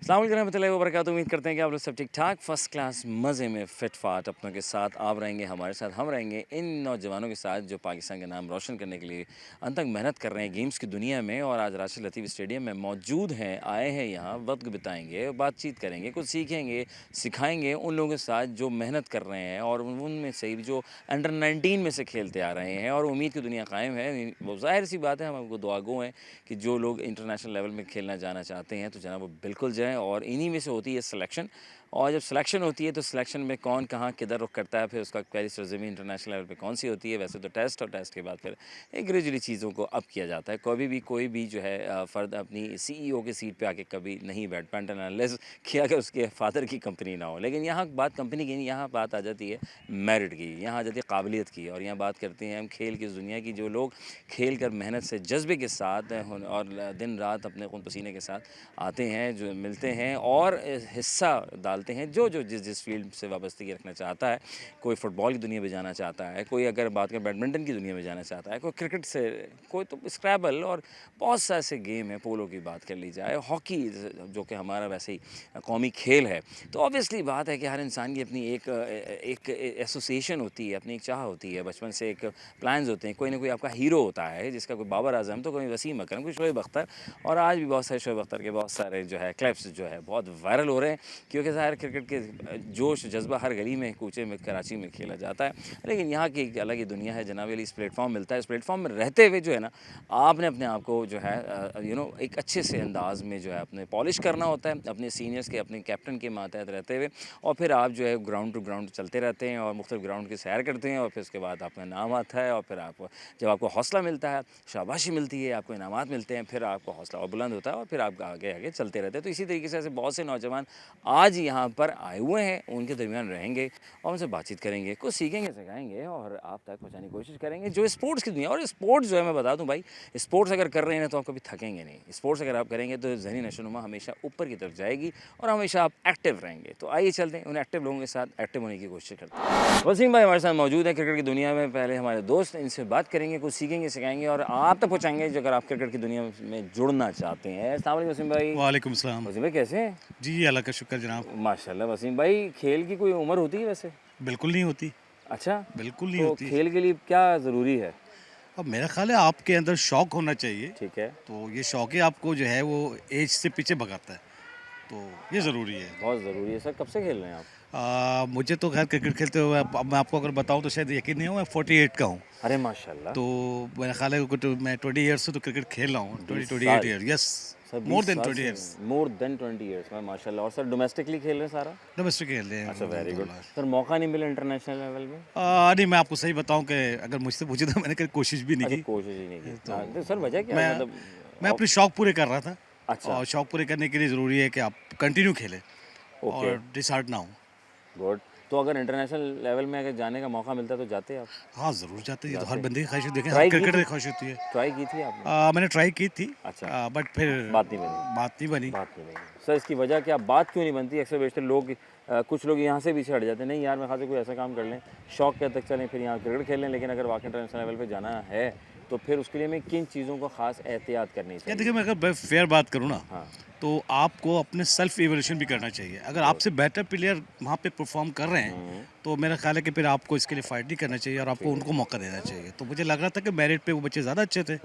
अस्सलाम वालेकुम रहमतुल्लाहि व बरकातहू। उम्मीद करते हैं कि आप लोग सब ठीक ठाक फर्स्ट क्लास मज़े में फिट फाट अपनों के साथ आप रहेंगे, हमारे साथ हम रहेंगे, इन नौजवानों के साथ जो पाकिस्तान का नाम रोशन करने के लिए अनथक मेहनत कर रहे हैं गेम्स की दुनिया में और आज राशिद लतीफ़ स्टेडियम में मौजूद हैं, आए हैं यहाँ, वक्त बिताएंगे, बातचीत करेंगे, कुछ सीखेंगे, सिखाएंगे उन लोगों के साथ जो मेहनत कर रहे हैं और उनमें से भी जो अंडर 19 में से खेलते आ रहे हैं और उम्मीद की दुनिया कायम है। वो ज़ाहिर सी बात है, हम आपको दुआगो हैं कि जो लोग इंटरनेशनल लेवल में खेलना जाना चाहते हैं तो जनाब वो बिल्कुल जाएँ और इन्हीं में से होती है सिलेक्शन। और जब सिलेक्शन होती है तो सिलेक्शन में कौन कहाँ किधर रुख करता है, फिर उसका पहली सरज़मीन इंटरनेशनल लेवल पे कौन सी होती है। वैसे तो टेस्ट और टेस्ट के बाद फिर ग्रेजुअली चीज़ों को अप किया जाता है। कोई भी जो है फ़र्द अपनी सीईओ की सीट पे आके कभी नहीं बैठ पाता अनलेस कि अगर उसके फादर की कंपनी ना हो। लेकिन यहाँ बात कंपनी की नहीं, यहाँ बात आ जाती है मेरिट की, यहाँ आ जाती है काबिलियत की और यहाँ बात करते हैं हम खेल की उस दुनिया की जो लोग खेल कर मेहनत से जज्बे के साथ और दिन रात अपने खून पसीने के साथ आते हैं, जो मिलते हैं और हिस्सा डालते हैं। जो जिस फील्ड से वाबस्तगी रखना चाहता है, कोई फ़ुटबॉल की दुनिया में जाना चाहता है, कोई अगर बात करें बैडमिंटन की दुनिया में जाना चाहता है, कोई क्रिकेट से, कोई तो स्क्रैबल और बहुत से ऐसे गेम हैं। पोलो की बात कर ली जाए, हॉकी जो कि हमारा वैसे ही कौमी खेल है। तो ऑब्वियसली बात है कि हर इंसान की अपनी एक एसोसिएशन होती है, अपनी एक चाह होती है, बचपन से एक प्लान्स होते हैं। कोई ना कोई आपका हीरो होता है जिसका कोई बाबर आजम, तो कोई वसीम अकरम, कोई शोएब अख्तर और आज भी बहुत सारे शोएब अख्तर के बहुत सारे जो है क्लिप्स जो है बहुत वायरल हो रहे हैं क्योंकि ज़ाहिर क्रिकेट के जोश जज्बा हर गली में कूचे में कराची में खेला जाता है। लेकिन यहाँ की एक अलग ही दुनिया है जनाब अली। इस प्लेटफॉर्म मिलता है, इस प्लेटफॉर्म में रहते हुए जो है ना आपने अपने आप को जो है एक अच्छे से अंदाज में जो है अपने पॉलिश करना होता है, अपने सीनियर्स के अपने कैप्टन के मातहत रहते हुए और फिर आप जो है ग्राउंड टू ग्राउंड चलते रहते हैं और मुख्तलिफ ग्राउंड की सैर करते हैं और फिर उसके बाद आपका नाम आता है और फिर आप जब आपको हौसला मिलता है, शाबाशी मिलती है, आपको इनामात मिलते हैं, फिर आपका हौसला और बुलंद होता है और फिर आप आगे आगे चलते रहते हैं। तो इसी तरीके से ऐसे बहुत से नौजवान आज यहाँ पर आए हुए हैं, उनके दरमियान रहेंगे और उनसे बातचीत करेंगे, कुछ सीखेंगे, सिखाएंगे और आप तक पहुँचाने की कोशिश करेंगे जो स्पोर्ट्स की दुनिया। और स्पोर्ट्स जो है मैं बता दूँ भाई, स्पोर्ट्स अगर कर रहे हैं तो आप कभी थकेंगे नहीं। स्पोर्ट्स अगर आप करेंगे तो ज़हनी नशोनुमा हमेशा ऊपर की तरफ जाएगी और हमेशा आप एक्टिव रहेंगे। तो आइए चलते हैं उन एक्टिव लोगों के साथ एक्टिव होने की कोशिश करते हैं। वसीम भाई हमारे साथ मौजूद है क्रिकेट की दुनिया में, पहले हमारे दोस्त, इनसे बात करेंगे, कुछ सीखेंगे, सिखाएंगे और आप तक पहुँचाएंगे जो अगर आप क्रिकेट की दुनिया में जुड़ना चाहते हैं। अस्सलाम वालेकुम वसीम भाई। वालेकुम सलाम। वसीम भाई कैसे हैं? जी, अल्लाह का शुक्र जनाब। माशाल्लाह। वसीम भाई खेल की कोई उम्र होती है वैसे? बिल्कुल नहीं होती, अच्छा, बिल्कुल नहीं तो होती। खेल के लिए क्या ज़रूरी है? अब मेरा ख़्याल है आपके अंदर शौक़ होना चाहिए, ठीक है, तो ये शौक़ ही आपको जो है वो ऐज से पीछे भगाता है, तो ये ज़रूरी है। बहुत ज़रूरी है। सर कब से खेल रहे हैं आप? मुझे तो ख़ैर क्रिकेट खेलते हुए अब मैं आपको अगर बताऊँ तो शायद यकीन नहीं हो, मैं 48 का हूँ, अरे माशाल्लाह। तो मेरा ख़्याल है कि मैं 20 ईयर्स से तो क्रिकेट खेल रहा हूँ, 20 28 साल। ईयर, यस, सर मोर 20 देन साल 20 से ईयर्स। मोर देन 20 इयर्स में माशाल्लाह। और सर डोमेस्टिकली खेल रहे हैं सारा? डोमेस्टिक खेल रहे हैं। अच्छा वेरी गुड। सर मौका नहीं मिला इंटरनेशनल लेवल में? नहीं, मैं आपको सही बताऊँ कि अगर मुझसे पूछे तो मैंने कभी कोशिश भी नहीं अच्छा की। कोशिश ही नहीं की। तो हाँ, तो सर वजह क्या है मैं मतलब? मैं अपने शौक़ पूरे कर रहा था अच्छा, और शौक़ पूरे करने के लिए ज़रूरी है कि आप कंटिन्यू खेलें ओके, और डिसहार्ट ना हो। गुड। तो अगर इंटरनेशनल लेवल में अगर जाने का मौका मिलता तो जाते आप? हाँ, ज़रूर जाते हैं, ये तो हर जाते? बंदे की ख्वाहिश होती है, देखें हर ट्राई की क्रिकेटर थी? की ख्वाहिश होती है। ट्राई की थी आपने? मैंने ट्राई की थी, अच्छा, बट फिर बात नहीं बनी। बात नहीं बनी। बात नहीं बनी। सर इसकी वजह क्या, बात क्यों नहीं बनती? अक्सर बेशतर लोग कुछ लोग यहाँ से पीछे हट जाते हैं, नहीं यार मेरे ख्याल से कोई ऐसा काम कर लें, शौक के हद तक चलें, फिर यहाँ क्रिकेट खेल लें, लेकिन अगर वाकई इंटरनेशनल लेवल पे जाना है तो फिर उसके लिए हमें किन चीज़ों को ख़ास एहतियात करनी या चाहिए? देखिए, मैं अगर फेयर बात करूँ ना, हाँ, तो आपको अपने सेल्फ इवैल्यूएशन भी करना चाहिए। अगर आपसे बेटर प्लेयर वहाँ पे परफॉर्म कर रहे हैं, तो मेरा ख्याल है कि फिर आपको इसके लिए फाइट नहीं करना चाहिए और आपको उनको मौका देना चाहिए। तो मुझे लग रहा था कि मेरिट पे वो बच्चे ज़्यादा अच्छे थे,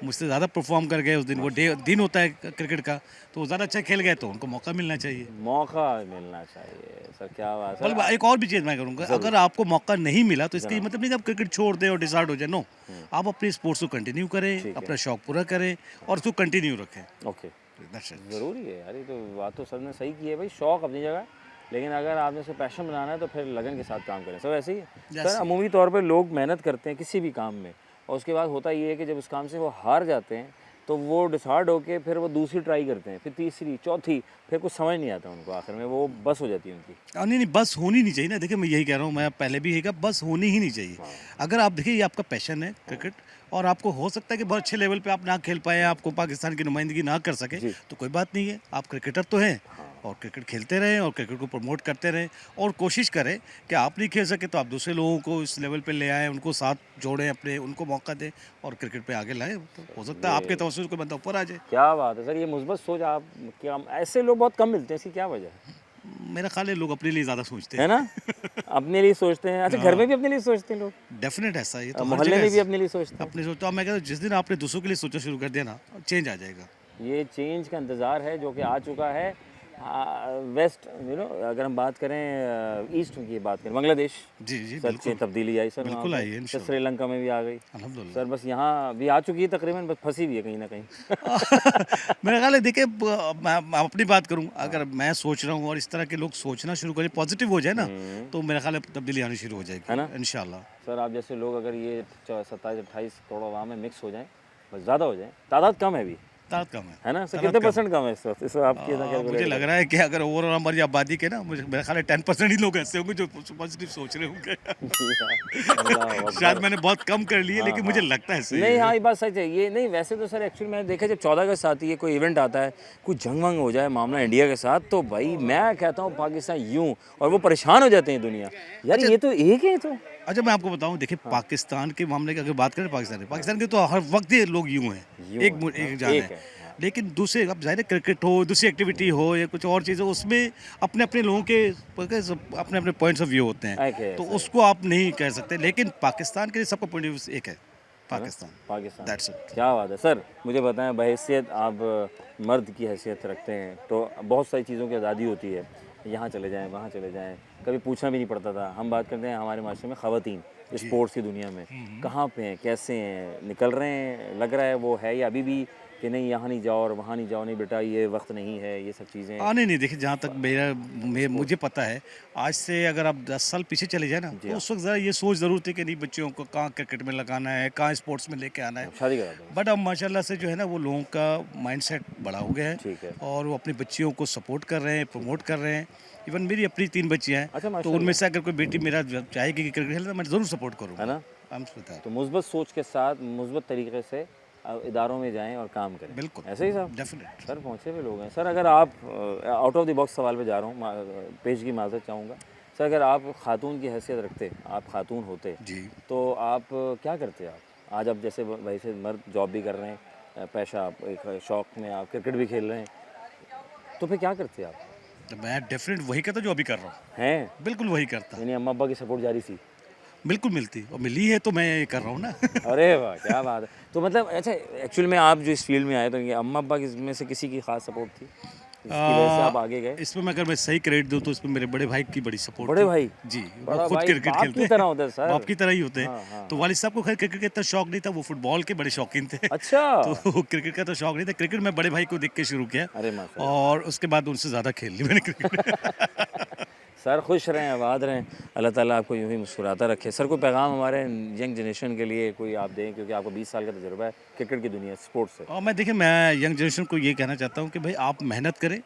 मुझसे ज़्यादा परफॉर्म कर गए उस दिन। वो दिन होता है क्रिकेट का, तो वो ज़्यादा अच्छा खेल गए, तो उनको मौका मिलना चाहिए। मौका मिलना चाहिए। सर क्या बात है। बल्कि एक और भी चीज़ मैं करूँगा, अगर आपको मौका नहीं मिला तो इसका ये जनाब, मतलब नहीं कि आप क्रिकेट छोड़ दें और डिसहार्ट हो जाए। नो, आप अपने स्पोर्ट्स को कंटिन्यू करें, ठीक है, अपना शौक पूरा करें और उसको कंटिन्यू रखें। ओके। That's it. ज़रूरी है यार, ये तो बात तो सर ने सही की है भाई। शौक़ अपनी जगह, लेकिन अगर आपने उसे पैशन बनाना है तो फिर लगन के साथ काम करें। सर ऐसे ही है। Yes, सर अमूमी तौर पे लोग मेहनत करते हैं किसी भी काम में और उसके बाद होता ये है कि जब उस काम से वो हार जाते हैं तो वो डिसहार्ट होके फिर वो दूसरी ट्राई करते हैं, फिर तीसरी, चौथी, फिर कुछ समझ नहीं आता उनको, आखिर में वो बस हो जाती है उनकी। नहीं, बस होनी नहीं चाहिए ना। देखिए, मैं यही कह रहा हूँ, मैं पहले भी यही कहा, बस होनी ही नहीं चाहिए। अगर आप देखिए, ये आपका पैशन है क्रिकेट और आपको हो सकता है कि बहुत अच्छे लेवल पे आप ना खेल पाए, आपको पाकिस्तान की नुमाइंदगी ना कर सके, जी, तो कोई बात नहीं है, आप क्रिकेटर तो हैं। और क्रिकेट खेलते रहें और क्रिकेट को प्रमोट करते रहें और कोशिश करें कि आप नहीं खेल सके तो आप दूसरे लोगों को इस लेवल पे ले आएँ, उनको साथ जोड़ें अपने, उनको मौका दें और क्रिकेट पे आगे लाएँ। तो हो सकता है आपके तवज्जो से कोई बंदा ऊपर आ जाए। क्या बात है सर, ये मुस्बत सोच आप, क्या ऐसे लोग बहुत कम मिलते हैं, इसकी क्या वजह है? मेरा ख़्याल है लोग अपने लिए ज़्यादा सोचते है हैं। ना? अपने लिए सोचते हैं। अच्छा, घर में भी अपने लिए सोचते हैं लोग? डेफ़िनेट ऐसा है, ये तो हर मोहल्ले जगह में भी ऐसा अपने लिए सोचते है। हैं? अपने सोचता हूँ मैं कहता हूँ जिस दिन आपने दूसरों के लिए सोचना शुरू कर दिया ना, चेंज आ जाएगा। ये चेंज का इंतज़ार है जो कि आ चुका है। वेस्ट अगर हम बात करें ईस्ट की बात करें, बांग्लादेश, जी, जी, सर बिल्कुल। तब्दीली आई सर वहाँ बिल्कुल पे। आई है सर इंशाल्लाह। श्रीलंका में भी आ गई अल्हम्दुलिल्लाह। सर, बस यहाँ भी आ चुकी है तकरीबन, बस फंसी हुई है कहीं ना कहीं। मेरा ख्याल है देखिए मैं अपनी बात करूं, अगर मैं सोच रहा हूं और इस तरह के लोग सोचना शुरू करें, पॉजिटिव हो जाए ना, तो मेरा ख्याल है तब्दीली आनी शुरू हो है जाएगी ना? इंशाल्लाह। सर आप जैसे लोग अगर ये 27-28 करोड़ आवाम में मिक्स हो जाएं, बस ज़्यादा हो जाएं, तादाद कम है अभी, ताकत कम है ना सर? तादाद कितने कम। परसेंट कम है इस वक्त आपकी मुझे कैलकुलेट लग रहा है कि अगर ओवरऑल हमारी आबादी के ना, मुझे मेरा ख्याल है 10% ही लोग ऐसे होंगे जो पॉजिटिव सोच रहे होंगे। शायद मैंने बहुत कम कर लिए, लेकिन मुझे लगता है सही नहीं, है। हाँ ये बात सच है। ये नहीं, वैसे तो सर एक्चुअली मैंने देखा जब 14 अगस्त आती है, कोई इवेंट आता है, कुछ जंग वंग हो जाए मामला इंडिया के साथ, तो भाई मैं कहता हूँ पाकिस्तान यूं, और वो परेशान हो जाते हैं दुनिया, यार ये तो एक है तो। अच्छा मैं आपको बताऊं, देखिए पाकिस्तान के मामले की अगर बात करें, पाकिस्तान के तो हर वक्त ये लोग यूं हैं, यूं एक है, एक जान एक है। है। लेकिन दूसरे, अब ज़ाहिर है क्रिकेट हो, दूसरी एक्टिविटी हो या कुछ और चीज़ हो, उसमें अपने अपने लोगों के अपने अपने पॉइंट्स ऑफ व्यू होते एक है हैं, तो सर, उसको आप नहीं कह सकते। लेकिन पाकिस्तान के लिए सबका पॉइंट ऑफ व्यू एक है, पाकिस्तान। पाकिस्तान। That's it. क्या बात है सर, मुझे बताएं, बहैसियत आप मर्द की हैसियत रखते हैं, तो बहुत सारी चीज़ों की आज़ादी होती है, यहाँ चले जाएं, वहाँ चले जाएं, कभी पूछना भी नहीं पड़ता था। हम बात करते हैं हमारे माशरे में ख़वातीन स्पोर्ट्स की दुनिया में कहाँ पे हैं, कैसे हैं, निकल रहे हैं, लग रहा है वो है, या अभी भी कि नहीं यहाँ नहीं जाओ और वहाँ नहीं जाओ, नहीं बेटा ये वक्त नहीं है, ये सब चीज़ें? नहीं देखिए, जहाँ तक मुझे पता है, आज से अगर आप 10 साल पीछे चले जाए ना, तो उस वक्त ज़रा ये सोच ज़रूर थी कि नहीं बच्चों को कहाँ क्रिकेट में लगाना है, कहाँ स्पोर्ट्स में लेके आना है। शादी करा दो। बट अब माशाल्लाह से जो है ना, वो लोगों का माइंडसेट बड़ा हो गया है ठीक है। और वो अपनी बच्चियों को सपोर्ट कर रहे हैं, प्रमोट कर रहे हैं। इवन मेरी अपनी 3 बच्चियाँ अच्छा, हैं, तो उनमें से अगर कोई बेटी मेरा चाहेगी कि क्रिकेट खेले, तो मैं ज़रूर सपोर्ट करूँगा। है ना? तो मुस्बत सोच के साथ, मुस्बत तरीके से इदारों में जाएं और काम करें। बिल्कुल। ऐसे ही साहब? डेफिनेट। सर पहुँचे हुए लोग हैं सर। अगर आप आउट ऑफ द बॉक्स सवाल पे जा रहा हूँ, पेश की माजरत चाहूँगा सर, अगर आप खातून की हैसियत रखते, आप खातून होते, जी। तो आप क्या करते? आप आज आप जैसे वैसे मर्द जॉब भी कर रहे हैं, पेशा आप एक शौक में आप क्रिकेट भी खेल रहे हैं, तो फिर क्या करते आप? तो मैं डेफिनेट वही करता जो अभी कर रहा हूँ, हैं? बिल्कुल वही करता। यानी अम्मा अब्बा की सपोर्ट जारी थी? बिल्कुल मिलती और मिली है, तो मैं ये कर रहा हूँ ना। अरे वाह, क्या बात है। तो मतलब अच्छा, एक्चुअल में आप जो इस फील्ड में आए, तो ये अम्मा अब्बा में से किसी की खास सपोर्ट थी जिसकी वजह से आप आगे गए? इसमें मैं अगर मैं सही क्रेडिट दूँ तो इसमें मेरे बड़े भाई की बड़ी सपोर्ट बड़े थी। भाई? जी, बड़ा वो खुद भाई क्रिकेट बाप खेलते की तरह होते हैं सर। बाप की तरह ही होते हैं। हाँ। तो वालिद साहब को खैर क्रिकेट का इतना शौक नहीं था, वो फुटबॉल के बड़े शौकीन थे। अच्छा। तो क्रिकेट का तो शौक नहीं था। क्रिकेट मैं बड़े भाई को देख के शुरू किया अरे माशाल्लाह। और उसके बाद उनसे ज़्यादा खेल ली मैंने क्रिकेट। सर खुश रहें, आबाद रहें, अल्लाह ताला आपको यूँ ही मुस्कुराता रखे। सर कोई पैगाम हमारे यंग जनरेशन के लिए कोई आप दें, क्योंकि आपको 20 साल का तजुर्बा है क्रिकेट की दुनिया, स्पोर्ट्स से। और मैं देखिए, मैं यंग जनरेशन को ये कहना चाहता हूँ कि भाई आप मेहनत करें,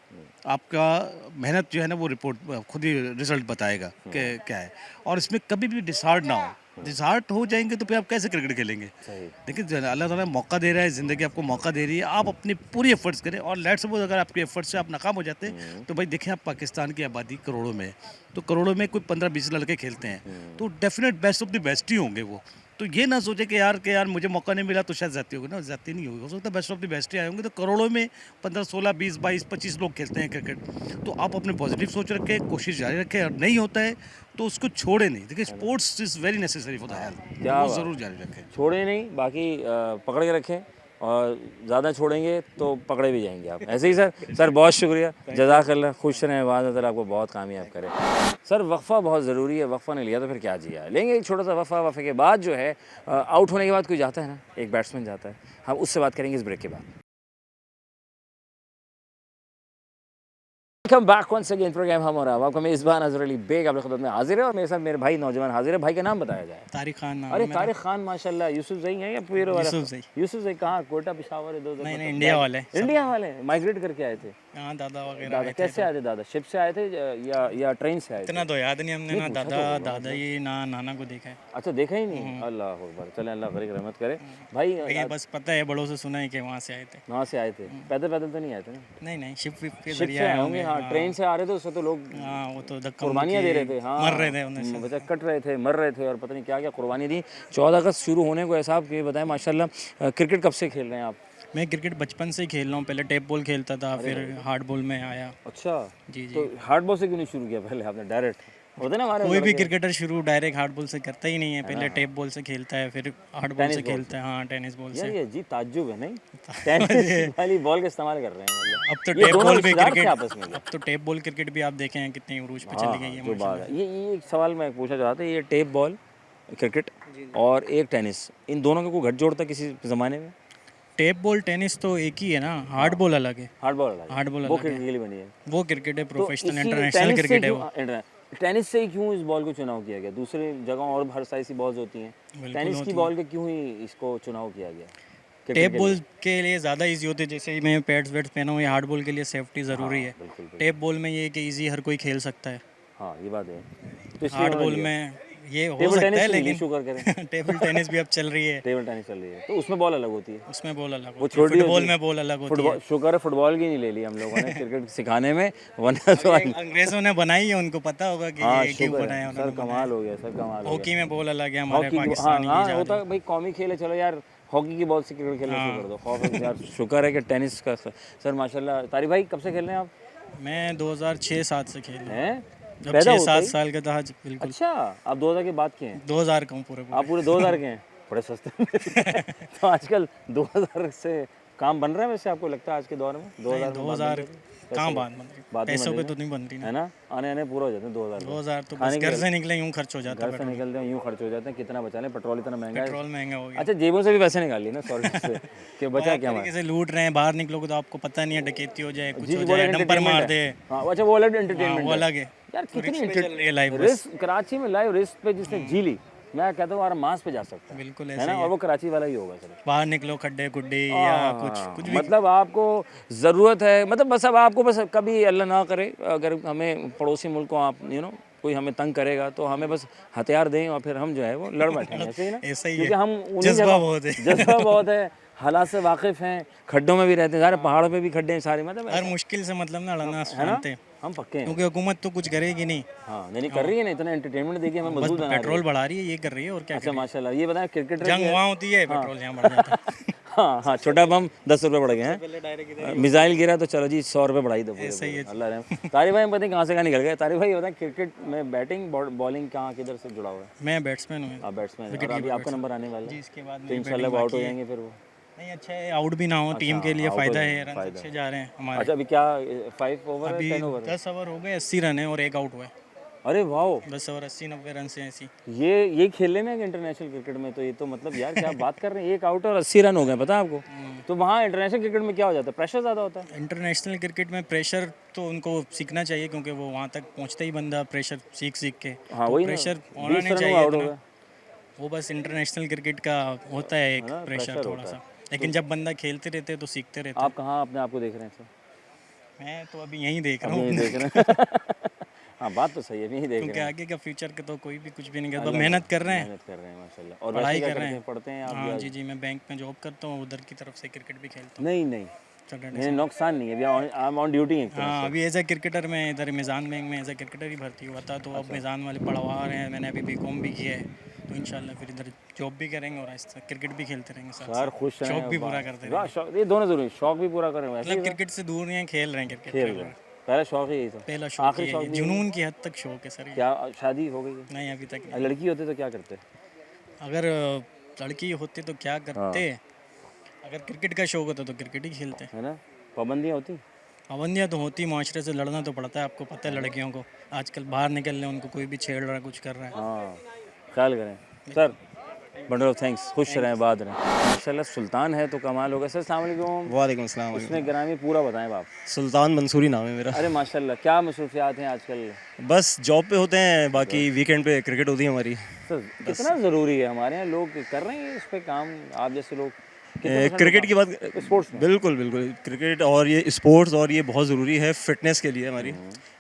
आपका मेहनत जो है ना वो रिपोर्ट खुद ही रिजल्ट बताएगा कि क्या है। और इसमें कभी भी डिसहार्ट ना हो। डिसहार्ट हो जाएंगे तो फिर आप कैसे क्रिकेट खेलेंगे? सही। देखिए अल्लाह ताला मौका दे रहा है, ज़िंदगी आपको मौका दे रही है, आप अपनी पूरी एफर्ट्स करें। और लेट्स सपोज अगर आपके एफर्ट्स से आप नाकाम हो जाते हैं, तो भाई देखें, आप पाकिस्तान की आबादी करोड़ों में है, तो करोड़ों में कोई 15-20 लड़के खेलते हैं, तो definite best of the best ही होंगे वो। तो ये ना सोचे कि यार मुझे मौका नहीं मिला तो शायद ज़्यादती होगी ना, ज़्यादती नहीं होगी। हो सकता है बेस्ट ऑफ द बेस्ट ही आए होंगे। तो करोड़ों में 15, 16, 20, 22, 25 लोग खेलते हैं क्रिकेट। तो आप अपने पॉजिटिव सोच रखें, कोशिश जारी रखें, और नहीं होता है तो उसको छोड़े नहीं। देखिए sports is very necessary for the health, क्या वो बात। ज़रूर जारी रखें। छोड़े नहीं, बाकी पकड़ के रखें, और ज़्यादा छोड़ेंगे तो पकड़े भी जाएंगे आप। ऐसे ही सर। सर बहुत शुक्रिया, जज़ाकल्लाह, खुश रहें, आबाद रहें, आपको बहुत कामयाब करें। सर वक्फ़ा बहुत ज़रूरी है, वक्फ़ा नहीं लिया तो फिर क्या जिया। लेंगे एक छोटा सा वक्फ़ा, वक्फ़े के बाद जो है आउट होने के बाद कोई जाता है ना, एक बैट्समैन जाता है, हम उससे बात करेंगे इस ब्रेक के बाद। Welcome back once again, program हम और आपका मेज़बान अज़हर अली बेग आपकी खिदमत में हाजिर है, और मेरे साथ मेरे भाई नौजवान हाजिर है। भाई का नाम बताया जाए। तारिक खान नाम अरे है मेरा। तारिक खान, माशाल्लाह। यूसुफ ज़ई हैं या पूरे वाला? यूसुफ ज़ई। यूसुफ ज़ई कहाँ, कोटा, पेशावर, इधर उधर? नहीं, इंडिया वाले। इंडिया वाले माइग्रेट करके आए थे। हाँ दादा वगैरह दादा आए थे। कैसे आए थे दादा? शिप से आए थे या ट्रेन से आए थे? इतना तो याद नहीं हमने, ना दादा दादा ही ना नाना को देखा है। अच्छा देखा ही नहीं? अल्लाह अकबर, चले अल्लाह करीब रहमत करे भाई। ये बस पता है, बड़ों से सुना है कि वहाँ से आए थे। वहाँ से आए थे, पैदल पैदल तो नहीं आए थे ना? नहीं नहीं, शिप विप के शिप जरिए से आए आए होंगे। होंगे, हाँ ट्रेन से आ रहे थे, उससे तो लोग हाँ वो तो धक्का कुर्बानियाँ दे रहे थे, हाँ मर रहे थे उन्हें। बच्चा कट रहे थे, मर रहे थे और पता नहीं क्या क्या कुर्बानी दी। 14 अगस्त शुरू होने को ऐसा आप ये बताएं माशाल्लाह, क्रिकेट कब से खेल रहे हैं आप? मैं क्रिकेट बचपन से ही खेल रहा हूँ, पहले टेप बॉल खेलता था, फिर हार्ड बॉल में आया। अच्छा जी जी। तो हार्ड बॉल से क्यों नहीं शुरू किया पहले आपने, डायरेक्ट? होते ना हमारे कोई भी क्रिकेटर शुरू डायरेक्ट हार्ड बॉल से करता ही नहीं है, पहले टेप बॉल से खेलता है, फिर हार्ड बॉल से खेलता है। हाँ टेनिस बॉल यार से। ये जी ताज्जुब है नहीं, टेनिस वाली बॉल का इस्तेमाल कर रहे हैं मतलब। अब तो ये टेप दोनों बॉल भी रिश्तेदार थे क्रिकेट, आपस में? अब तो टेप बॉल क्रिकेट भी आप देखें हैं कितनी उरूज पे चली गई है। जो बात है, ये एक सवाल मैं पूछना चाहता था, ये टेप बॉल क्रिकेट और एक टेनिस, इन दोनों का कोई घटजोड़ था किसी ज़माने में? टेप बॉल टेनिस तो एक ही है ना, हार्ड बॉल अलग है। हार्ड बॉल अलग है, हार्ड बॉल वो अलग है, क्रिकेट के लिए बनी है। वो क्रिकेट है, तो प्रोफेशनल इसी इंटरनेशनल टेनिस से क्रिकेट है क्यों वो। टेनिस से ही क्यों इस बॉल को चुनाव किया गया? दूसरी जगहों और हर साइज की बॉल्स होती हैं, टेनिस की बॉल के क्यों ही इसको चुनाव किया गया? टेप बॉल के लिए ज़्यादा इजी होते हैं, जैसे ही मैं पैड्स वेड्स पहना हूँ, ये हार्ड बॉल के लिए सेफ्टी ज़रूरी है। बिल्कुल बिल्कुल। टेप बॉल में ये है कि इजी हर कोई खेल सकता है। हाँ ये बात है, तो इसलिए हार्ड उन्होंने बॉल लिया। में ये हो टेबल सकता टेनिस है, से लेकिन इशू कर करें, टेबल टेनिस भी अब चल रही है, टेबल टेनिस चल रही है तो उसमें बॉल अलग होती है, उसमें बॉल अलग वो होती है, छोटी फुटबॉल होती है। में बॉल अलग होती है। फुटबॉल शुक्र है फुटबॉल की नहीं ले ली हम लोगों ने क्रिकेट सिखाने में, वरना तो अंग्रेजों ने बनाई है, उनको पता होगा कि हाँ ये क्यों शुक्र बनाया है सर, उन्होंने। कमाल हो गया सर, कमाल हो हॉकी में बॉल अलग है, गया। हमारे हॉकी हाँ पाकिस्तानी की हाँ जा होता रही है भाई, कौमी खेल है, चलो यार हॉकी की बॉल से क्रिकेट खेलना शुरू कर दो, खौफ यार शुक्र है कि टेनिस का सर माशाल्लाह। तारिक भाई कब से खेल रहे हैं आप? है। मैं 2006-7 से खेल रहा हूँ, हैं जब पैदा होते 6-7 ही? साल का था। बिल्कुल। अच्छा आप 2000 के बाद के हैं? 2000 का हूँ पूरे आप पूरे 2000 के हैं, बड़े सस्ते में। तो आजकल 2000 से काम बन रहा है वैसे, आपको लगता है आज के दौर में 2000 में बात बन 2000 रही है? कहाँ बात बन रही, बात नहीं पैसों बन पे रही तो नहीं बन रही है ना। ना, आने आने पूरा हो जाते हैं 2000 में। 2000 तो खाने बस के घर लिए- से निकले यूँ खर्च हो जाता घर है। से निकलते हैं यूँ खर्च हो जाते हैं, कितना बचा लें, पेट्रोल इतना महंगा है। पेट्रोल महंगा हो गया, अच्छा जेबों से भी पैसे निकाल लिए ना सॉरी से कि बचा क्या तरीके से लूट रहे हैं। बाहर निकलोगे तो आपको पता नहीं है, डकैती हो जाए, कुछ जी हो वो जाए, अलग डंपर मार entertainment दे। है। हाँ अच्छा वो अलग हाँ, एंटरटेनमेंट वो है अलग है। यार, तो कितनी रिस्क पे चल रही है लाइफ बस। रिस्क कराची में लाइव रिस्क पे जिसने जी ली, मैं कहता हूँ आराम से जा सकता है, बिल्कुल है ऐसे ना, ही और है। वो कराची वाला ही होगा सर। बाहर निकलो खड्डे खुड्डे या कुछ भी, मतलब आपको ज़रूरत है, मतलब बस अब आपको बस कभी अल्लाह ना करे अगर हमें पड़ोसी मुल्क को आप कोई हमें तंग करेगा तो हमें बस हथियार दें और फिर हम जो है वो लड़ बैठेंगे, ऐसे ही ना। ऐसा ही क्योंकि है। हम उन्हीं जज्बा जगह बहुत है। जज्बा बहुत है, हालात से वाकिफ़ हैं, खड्डों में भी रहते हैं, सारे पहाड़ों पे भी खड्डे हैं सारे, मतलब हर मुश्किल से मतलब ना लड़ना है ना, जानते हैं, हम पक्के हैं। क्योंकि हुकूमत तो कुछ करेगी नहीं, हाँ नहीं कर रही है ना, इतना एंटरटेनमेंट देखिए हमें बस मजबूत बना रही है। पेट्रोल बढ़ा रही है, ये कर रही है और क्या अच्छा कर माशाल्लाह, ये बताएं क्रिकेटर जंग वहाँ होती है, पेट्रोल यहाँ बढ़ जाता है। हाँ हाँ छोटा बम 10 रुपये बढ़ गए हैं, पहले डायरेक्ट मिसाइल गिरा तो चलो जी 100 रुपये बढ़ाई दो पूरे ऐसा ही पूरे। है। अल्लाह रहम। तारिक भाई हम पता नहीं कहाँ से कहाँ निकल गए। तारिक भाई ये बताएं क्रिकेट में बैटिंग बॉलिंग कहाँ किधर से जुड़ा हुआ है? मैं बैट्समैन हूँ। आप बैट्समैन, और अभी आपका नंबर आने वाला जी, है इसके बाद तो इंशाल्लाह वो आउट हो जाएंगे फिर वो। नहीं, अच्छा है आउट भी ना हो, टीम के लिए out हो फ़ायदा जाएंगे, है, रन फ़ायदा अच्छे जा रहे हैं हमारे। अच्छा अभी क्या 5 ओवर है अभी 10 ओवर है? 10 ओवर हो गए, 80 रन है और एक आउट हुआ है। अरे वाह, 10 ओवर 80-90 रन से ऐसी। ये खेलने में इंटरनेशनल क्रिकेट में तो ये तो मतलब यार क्या बात कर रहे हैं, एक आउट और 80 रन हो गए, पता है आपको? तो वहाँ इंटरनेशनल क्रिकेट में क्या हो जाता है, प्रेशर ज़्यादा होता है? इंटरनेशनल क्रिकेट में प्रेशर तो उनको सीखना चाहिए, क्योंकि वो वहाँ तक पहुँचता ही बंदा प्रेशर सीख सीख के। हाँ तो वही ना, प्रेशर होना 20 नहीं रन में चाहिए आउट हो इतना। गए। वो बस इंटरनेशनल क्रिकेट का होता है एक हाँ, प्रेशर pressure थोड़ा होता सा, लेकिन जब बंदा खेलते रहते हैं तो सीखते रहते हैं। आप कहाँ अपने आप को देख रहे हैं सर? मैं तो अभी यहीं देख रहा यही हूँ, देख रहे हैं। हाँ बात तो सही है, यही देख क्योंकि रहे हैं। आगे का फ्यूचर के तो कोई भी कुछ भी नहीं करता, मेहनत कर रहे हैं, मेहनत कर रहे हैं माशाल्लाह। और पढ़ाई वैसे क्या कर रहे करते हैं। हैं, पढ़ते हैं आप? हाँ जी जी, मैं बैंक में जॉब करता हूँ, उधर की तरफ से क्रिकेट भी खेलता हूँ। नहीं नहीं सैटरडे नहीं नुकसान नहीं है, अभी आई एम ऑन ड्यूटी एक तरह हाँ, अभी एज ए क्रिकेटर मैं इधर मिज़ान बैंक में एज ए क्रिकेटर ही भर्ती हुआ था, तो अब मिज़ान वाले पढ़वा रहे हैं, मैंने अभी बीकॉम भी किया है, तो इंशाल्लाह फिर इधर जॉब भी करेंगे और ऐसा क्रिकेट भी खेलते रहेंगे साथ यार साथ। खुश रहें, शौक भी पूरा करते रहेंगे, वाह, शौक ये दोनों जरूरी, शौक भी पूरा करें वैसे मतलब क्रिकेट से दूर नहीं है, खेल रहे हैं क्रिकेट, खेल रहे हैं। पहला शौक ही यही था, पहला शौक आखिरी ही शौक है, भी जुनून की हद तक शौक है सर ये। क्या शादी हो गई है? नहीं अभी तक नहीं। अगर लड़की होते तो क्या करते? अगर लड़की होती तो क्या करते, अगर क्रिकेट का शौक होता तो क्रिकेट ही खेलते। है ना, पाबंदियाँ होती? पाबंदियाँ तो होती, माशरे से लड़ना तो पड़ता है, आपको पता है लड़कियों को आजकल बाहर निकल रहे, उनको कोई भी छेड़ रहा है, कुछ कर रहा है। हाँ ख्याल करें सर, बंडल ऑफ थैंक्स, खुश रहें, बात रहें माशाल्लाह। सुल्तान है तो कमाल होगा सर। अस्सलाम वालेकुम। वालेकुम सलाम। उसमें ग्रामी पूरा बताएं आप। सुल्तान मंसूरी नाम है मेरा। अरे माशाल्लाह, क्या मसरूफियात हैं आजकल? बस जॉब पे होते हैं, बाकी वीकेंड पे क्रिकेट होती है हमारी। सर कितना ज़रूरी है, हमारे यहाँ लोग कर रहे हैं इस पे काम, आप जैसे लोग क्रिकेट की बात स्पोर्ट्स में? बिल्कुल बिल्कुल क्रिकेट और ये स्पोर्ट्स और ये बहुत ज़रूरी है फिटनेस के लिए हमारी,